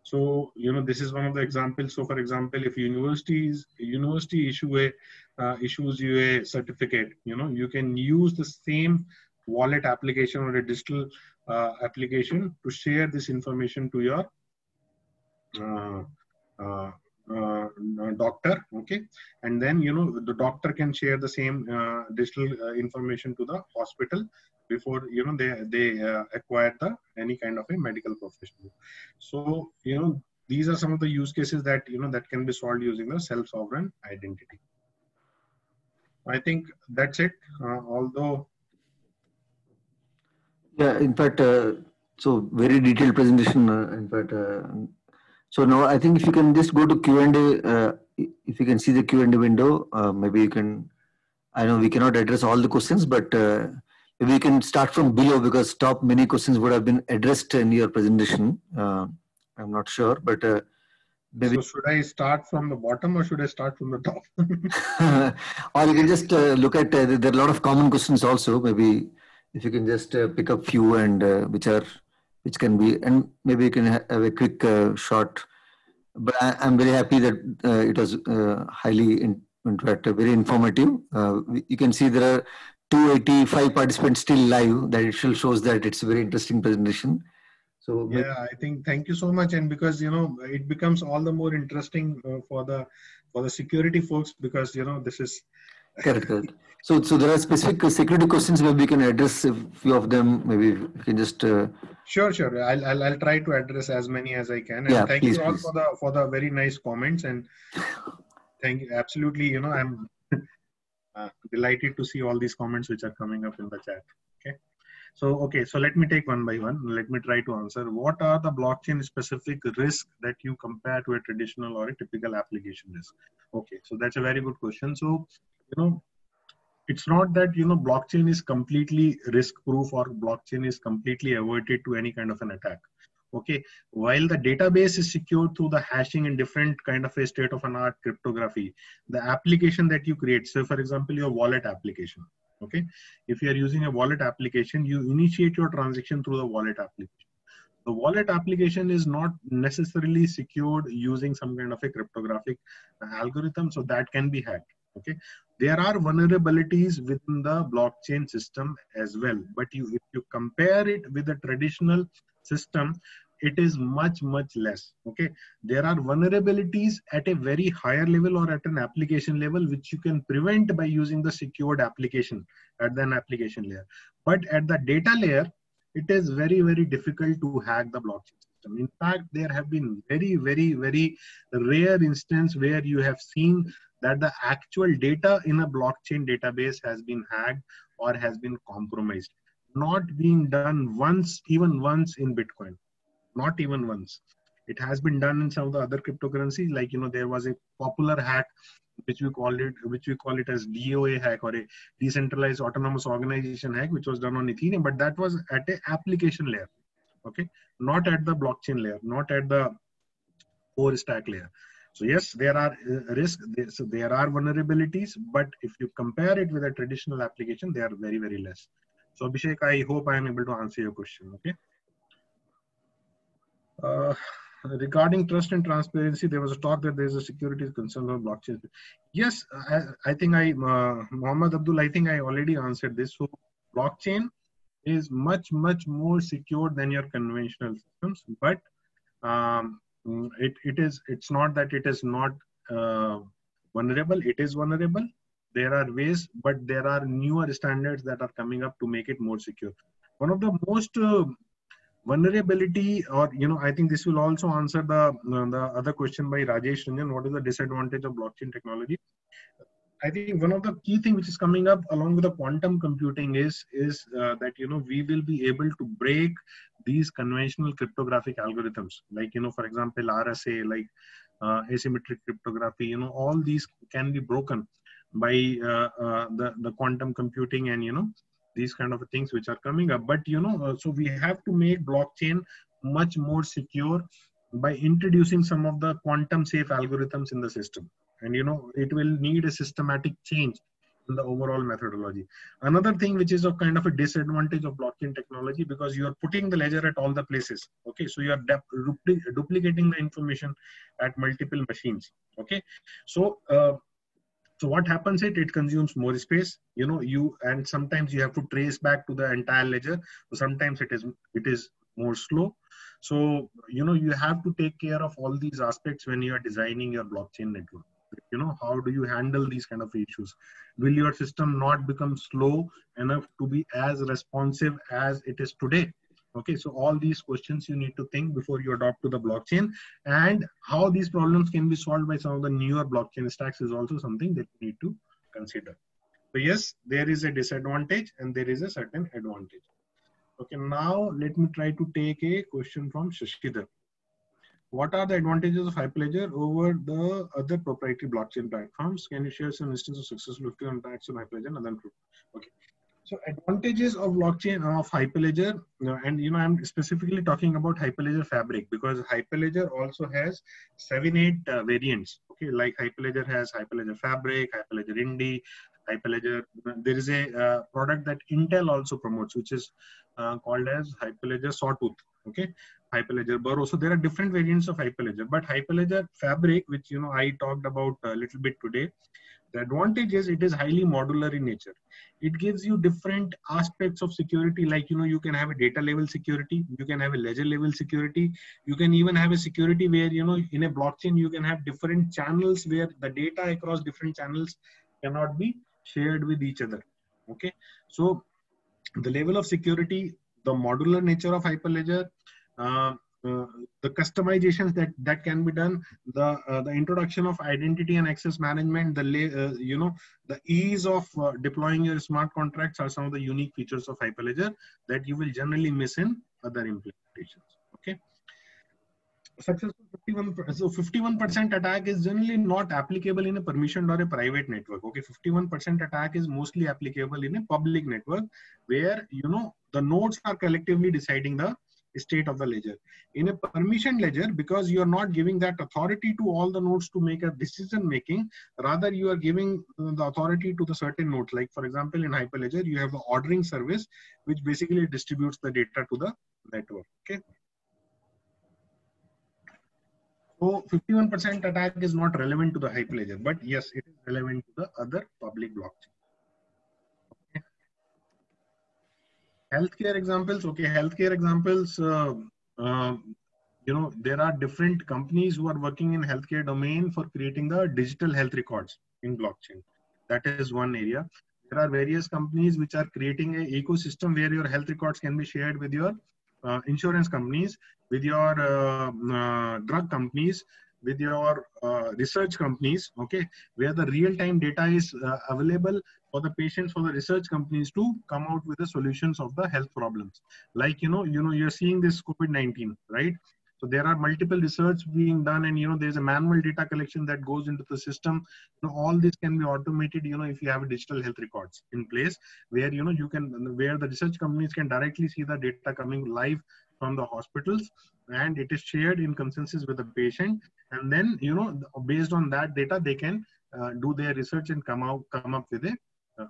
So this is one of the examples. So for example, if university issues you a certificate, you can use the same wallet application or a digital application to share this information to your doctor. Okay, and then the doctor can share the same digital information to the hospital before they acquire any kind of a medical professional. So these are some of the use cases that that can be solved using the self-sovereign identity. I think that's it. Although yeah, in fact, so very detailed presentation. In fact, so now I think if you can just go to Q&A, if you can see the Q&A window, maybe you can. I know we cannot address all the questions, but maybe you can start from below, because top many questions would have been addressed in your presentation. I'm not sure, but maybe. So should I start from the bottom or should I start from the top? Or you can just look at, there are a lot of common questions also. Maybe if you can just pick up few and which can be, and maybe you can have a quick short. But I'm very happy that it was highly, in fact, very informative. You can see there are 285 participants still live. That it still shows that it's a very interesting presentation. So yeah, I think thank you so much, and because it becomes all the more interesting for the security folks, because this is correct. So there are specific security questions where we can address a few of them. Maybe we can just Sure, sure. I'll try to address as many as I can. Yeah, And thank please, you all please. for the very nice comments. And thank you. Absolutely, you know, I'm delighted to see all these comments which are coming up in the chat. Okay. So, okay. So let me take one by one. Let me try to answer. What are the blockchain specific risks that you compare to a traditional or a typical application risk? Okay. So that's a very good question. So, you know, it's not that, you know, blockchain is completely risk proof or blockchain is completely averted to any kind of an attack. Okay, while the database is secured through the hashing and different kind of a state of an art cryptography, the application that you create, so for example your wallet application, okay, if you are using a wallet application, you initiate your transaction through the wallet application. The wallet application is not necessarily secured using some kind of a cryptographic algorithm, so that can be hacked. Okay, there are vulnerabilities within the blockchain system as well, but if you compare it with a traditional system, it is much less. Okay, there are vulnerabilities at a very higher level or at an application level which you can prevent by using the secured application at an application layer, but at the data layer it is very difficult to hack the blockchain system. In fact, there have been very rare instances where you have seen that the actual data in a blockchain database has been hacked or has been compromised. Not being done once, even once in Bitcoin. Not even once. It has been done in some of the other cryptocurrencies. Like, you know, there was a popular hack which we call it as DOA hack, or a decentralized autonomous organization hack, which was done on Ethereum, but that was at a application layer. Okay, not at the blockchain layer, not at the core stack layer. So yes, there are risks, so there are vulnerabilities, but if you compare it with a traditional application, they are very less. So Abhishek, I hope I am able to answer your question. Okay. Regarding trust and transparency, there was a talk that there is a security concern on blockchain. Yes, I think Mohammed Abdul, I think I already answered this. So blockchain is much more secure than your conventional systems, but it's not that it is not vulnerable. It is vulnerable. There are ways, but there are newer standards that are coming up to make it more secure. One of the most vulnerability, or you know, I think this will also answer the other question by Rajesh Ranjan. What is the disadvantage of blockchain technology? I think one of the key things which is coming up along with the quantum computing is that, you know, we will be able to break these conventional cryptographic algorithms, like, you know, for example RSA, like asymmetric cryptography. You know, all these can be broken by the quantum computing, and you know, these kind of things which are coming up. But you know, so we have to make blockchain much more secure by introducing some of the quantum safe algorithms in the system. And you know, it will need a systematic change in the overall methodology. Another thing which is a kind of a disadvantage of blockchain technology, because you are putting the ledger at all the places. Okay, so you are duplicating the information at multiple machines. Okay, so so what happens is it consumes more space, you know, and sometimes you have to trace back to the entire ledger. So sometimes it is more slow. So you know, you have to take care of all these aspects when you are designing your blockchain network. You know, how do you handle these kind of issues? Will your system not become slow enough to be as responsive as it is today? Okay, so all these questions you need to think before you adopt to the blockchain, and how these problems can be solved by some of the newer blockchain stacks is also something that you need to consider. So yes, there is a disadvantage and there is a certain advantage. Okay, now let me try to take a question from Shashidhar. What are the advantages of Hyperledger over the other proprietary blockchain platforms? Can you share some instances of successful attacks on Hyperledger and then proof? Okay. So advantages of blockchain of Hyperledger, and you know, I'm specifically talking about Hyperledger Fabric, because Hyperledger also has 7-8 variants. Okay, like Hyperledger has Hyperledger Fabric, Hyperledger Indy, Hyperledger. There is a product that Intel also promotes, which is called as Hyperledger Sawtooth. Okay, Hyperledger Burrow. So there are different variants of Hyperledger, but Hyperledger Fabric, which you know I talked about a little bit today, the advantage is it is highly modular in nature. It gives you different aspects of security, like, you know, you can have a data level security, you can have a ledger level security, you can even have a security where, you know, in a blockchain, you can have different channels where the data across different channels cannot be shared with each other. Okay. So the level of security the modular nature of Hyperledger, the customizations that can be done, the introduction of identity and access management, the ease of deploying your smart contracts are some of the unique features of Hyperledger that you will generally miss in other implementations. Okay. Successful 51%. So 51% attack is generally not applicable in a permissioned or a private network. Okay, 51% attack is mostly applicable in a public network where the nodes are collectively deciding the state of the ledger. In a permissioned ledger, because you are not giving that authority to all the nodes to make a decision making, rather you are giving the authority to the certain nodes. Like for example, in Hyperledger, you have the ordering service, which basically distributes the data to the network. Okay. So 51% attack is not relevant to the Hyperledger, but yes, it is relevant to the other public blockchain. Okay. Healthcare examples. Okay, healthcare examples. There are different companies who are working in healthcare domain for creating the digital health records in blockchain. That is one area. There are various companies which are creating an ecosystem where your health records can be shared with your insurance companies, with your drug companies, with your research companies, okay, where the real-time data is available for the patients, for the research companies to come out with the solutions of the health problems. Like, you're seeing this COVID-19, right? So there are multiple research being done, and there's a manual data collection that goes into the system. All this can be automated, if you have a digital health records in place, where where the research companies can directly see the data coming live from the hospitals, and it is shared in consensus with the patient, and then based on that data they can do their research and come up with a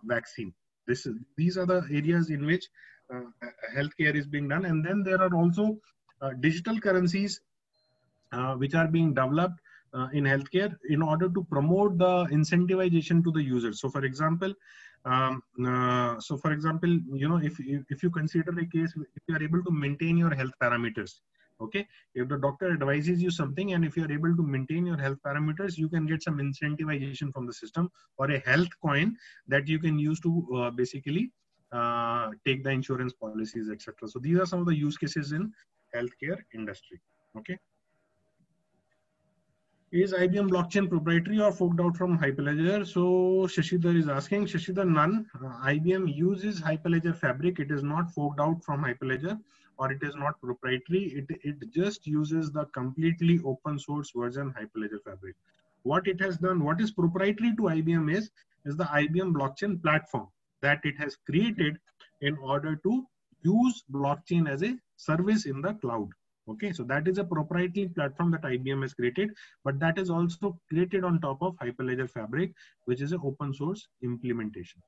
vaccine. These are the areas in which healthcare is being done. And then there are also digital currencies which are being developed in healthcare in order to promote the incentivization to the users. So for example, if you consider a case, if you are able to maintain your health parameters, okay, if the doctor advises you something and if you are able to maintain your health parameters, you can get some incentivization from the system, or a health coin that you can use to basically take the insurance policies, etc. So these are some of the use cases in healthcare industry. Okay. Is IBM blockchain proprietary or forked out from Hyperledger? So Shashidhar is asking. Shashidhar, none. IBM uses Hyperledger Fabric. It is not forked out from Hyperledger, or it is not proprietary. It just uses the completely open source version Hyperledger Fabric. What it has done, what is proprietary to IBM is the IBM blockchain platform that it has created in order to use blockchain as a service in the cloud. Okay, so that is a proprietary platform that IBM has created, but that is also created on top of Hyperledger Fabric, which is an open source implementation.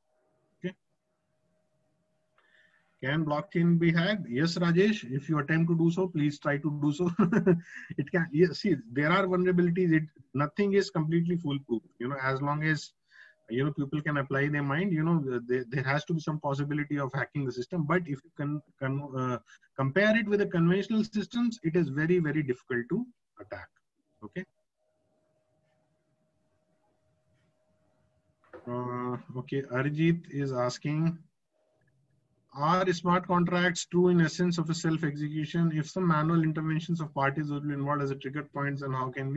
Okay. Can blockchain be hacked? Yes, Rajesh. If you attempt to do so, please try to do so. It can. Yes, see, there are vulnerabilities. Nothing is completely foolproof. As long as people can apply their mind, there has to be some possibility of hacking the system. But if you can compare it with the conventional systems, it is very, very difficult to attack. Okay. Okay, Arijit is asking, are smart contracts true in essence of a self-execution? If some manual interventions of parties will be involved as a trigger points, and how can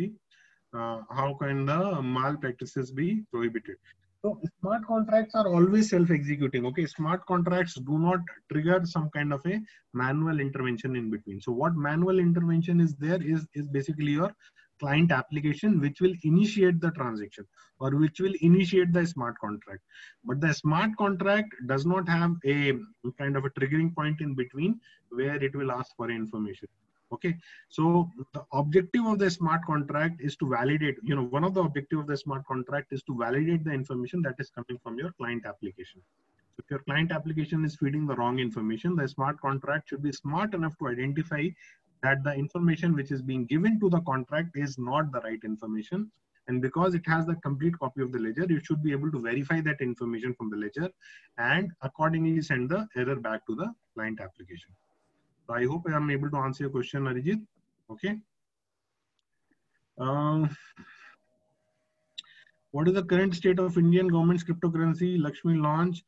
the malpractices be prohibited? So smart contracts are always self-executing. Okay, smart contracts do not trigger some kind of a manual intervention in between. So what manual intervention is there is basically your client application, which will initiate the transaction or which will initiate the smart contract. But the smart contract does not have a kind of a triggering point in between where it will ask for information. Okay, so the objective of the smart contract is to validate, one of the objectives of the smart contract is to validate the information that is coming from your client application. So if your client application is feeding the wrong information, the smart contract should be smart enough to identify that the information which is being given to the contract is not the right information. And because it has the complete copy of the ledger, you should be able to verify that information from the ledger and accordingly send the error back to the client application. So I hope I am able to answer your question, Arijit. Okay. What is the current state of Indian government's cryptocurrency Lakshmi launch?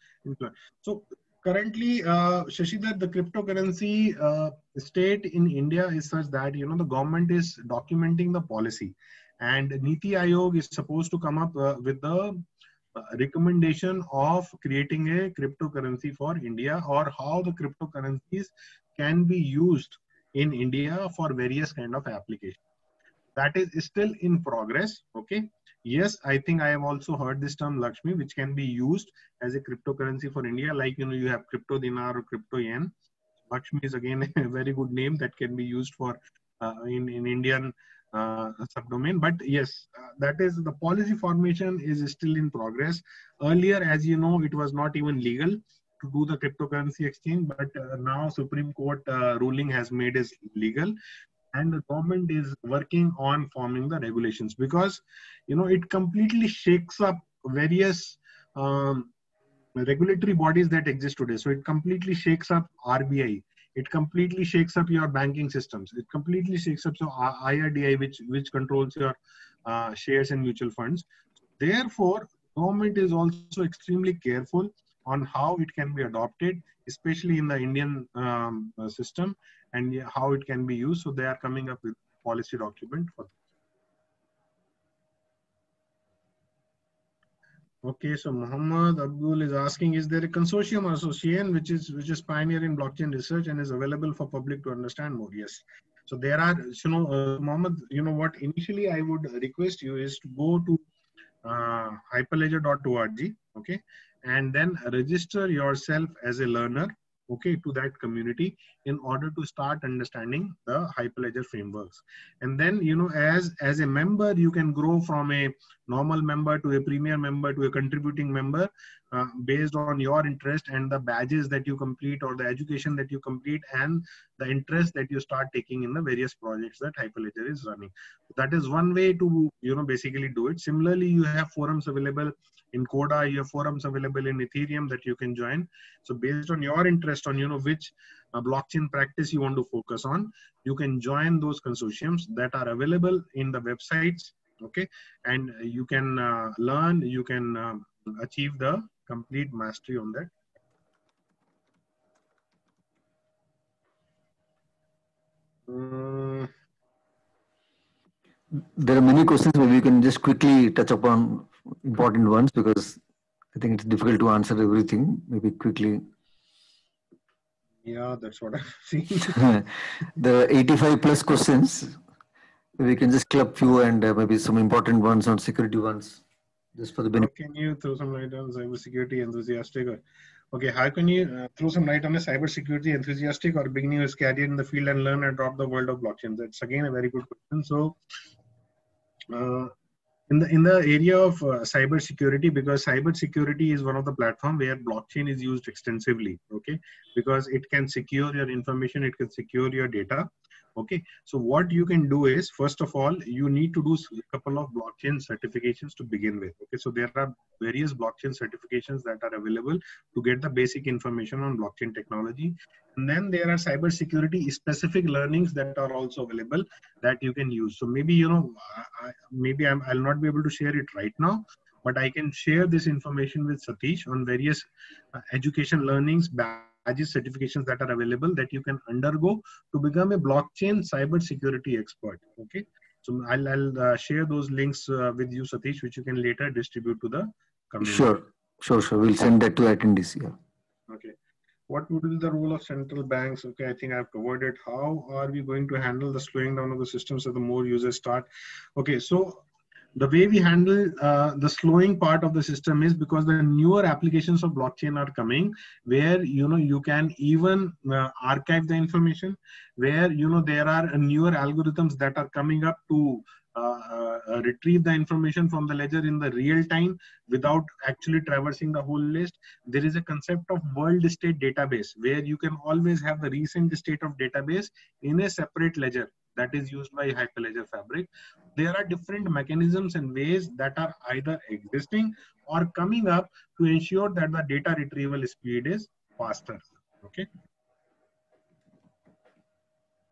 So Currently, Shashidhar, the cryptocurrency state in India is such that the government is documenting the policy, and Niti Aayog is supposed to come up with the recommendation of creating a cryptocurrency for India, or how the cryptocurrencies can be used in India for various kind of applications. That is still in progress. Okay. Yes, I think I have also heard this term Lakshmi, which can be used as a cryptocurrency for India. Like, you have crypto dinar or crypto yen. Lakshmi is again a very good name that can be used for in Indian subdomain. But yes, that is the policy formation is still in progress. Earlier, as you know, it was not even legal to do the cryptocurrency exchange, but now Supreme Court ruling has made it legal, and the government is working on forming the regulations, because it completely shakes up various regulatory bodies that exist today. So it completely shakes up RBI. It completely shakes up your banking systems. It completely shakes up IRDI, which controls your shares and mutual funds. Therefore, government is also extremely careful on how it can be adopted, especially in the Indian system, and how it can be used. So they are coming up with policy document for that. Okay, so Muhammad Abdul is asking, is there a consortium or association which is pioneer in blockchain research and is available for public to understand more? Yes. So there are, Muhammad, what initially I would request you is to go to hyperledger.org, okay, and then register yourself as a learner, okay, to that community, in order to start understanding the Hyperledger frameworks. And then, as a member, you can grow from a normal member to a premier member to a contributing member, based on your interest and the badges that you complete, or the education that you complete, and the interest that you start taking in the various projects that Hyperledger is running. That is one way to basically do it. Similarly, you have forums available in Coda, you have forums available in Ethereum that you can join. So based on your interest on which blockchain practice you want to focus on, you can join those consortiums that are available in the websites, okay, and you can learn, you can achieve the complete mastery on that. There are many questions, but we can just quickly touch upon important ones, because I think it's difficult to answer everything. Maybe quickly. Yeah, that's what I've seen. The 85 plus questions, we can just club few and maybe some important ones on security ones, just for the benefit. How can you throw some light on cybersecurity enthusiastic? Okay, how can you throw some light on a cybersecurity enthusiastic or beginning his career in the field and learn and adopt the world of blockchain? That's again a very good question. So, in the area of cybersecurity, because cybersecurity is one of the platform where blockchain is used extensively, okay, because it can secure your information, it can secure your data. Okay, so what you can do is, first of all, you need to do a couple of blockchain certifications to begin with. Okay, so there are various blockchain certifications that are available to get the basic information on blockchain technology. And then there are cybersecurity specific learnings that are also available that you can use. So maybe, I'll not be able to share it right now, but I can share this information with Satish on various education learnings, badges, certifications that are available that you can undergo to become a blockchain cybersecurity expert. Okay, so I'll share those links with you, Satish, which you can later distribute to the community. Sure. We'll send that to attendees. Yeah. Okay. What would be the role of central banks? Okay, I think I've covered it. How are we going to handle the slowing down of the system so the more users start? Okay, so the way we handle the slowing part of the system is because the newer applications of blockchain are coming, where you can even archive the information, where there are newer algorithms that are coming up to retrieve the information from the ledger in the real time without actually traversing the whole list. There is a concept of world state database, where you can always have the recent state of database in a separate ledger that is used by Hyperledger Fabric. There are different mechanisms and ways that are either existing or coming up to ensure that the data retrieval speed is faster. Okay.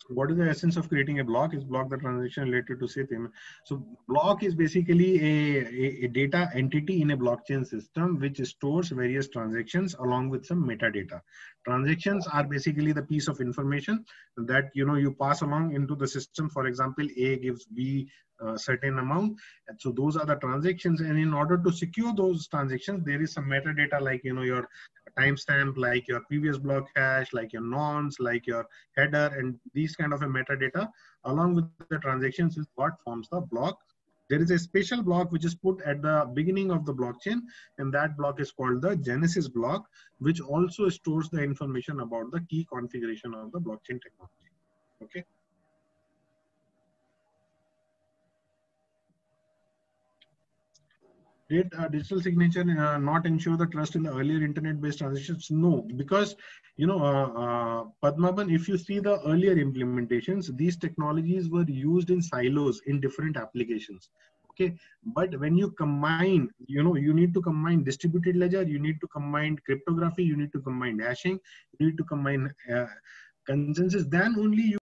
what is the essence of creating a block? Is block the transaction related to say payment. So block is basically a data entity in a blockchain system which stores various transactions along with some metadata. Transactions are basically the piece of information that you pass along into the system. For example, A gives B a certain amount, and so those are the transactions. And in order to secure those transactions, there is some metadata like your timestamp, like your previous block hash, like your nonce, like your header, and these kind of a metadata along with the transactions is what forms the block. There is a special block which is put at the beginning of the blockchain, and that block is called the Genesis block, which also stores the information about the key configuration of the blockchain technology. Okay. Did digital signature not ensure the trust in the earlier internet-based transactions? No, because Padmaban, if you see the earlier implementations, these technologies were used in silos in different applications. Okay, but when you combine, you need to combine distributed ledger, you need to combine cryptography, you need to combine hashing, you need to combine consensus, then only you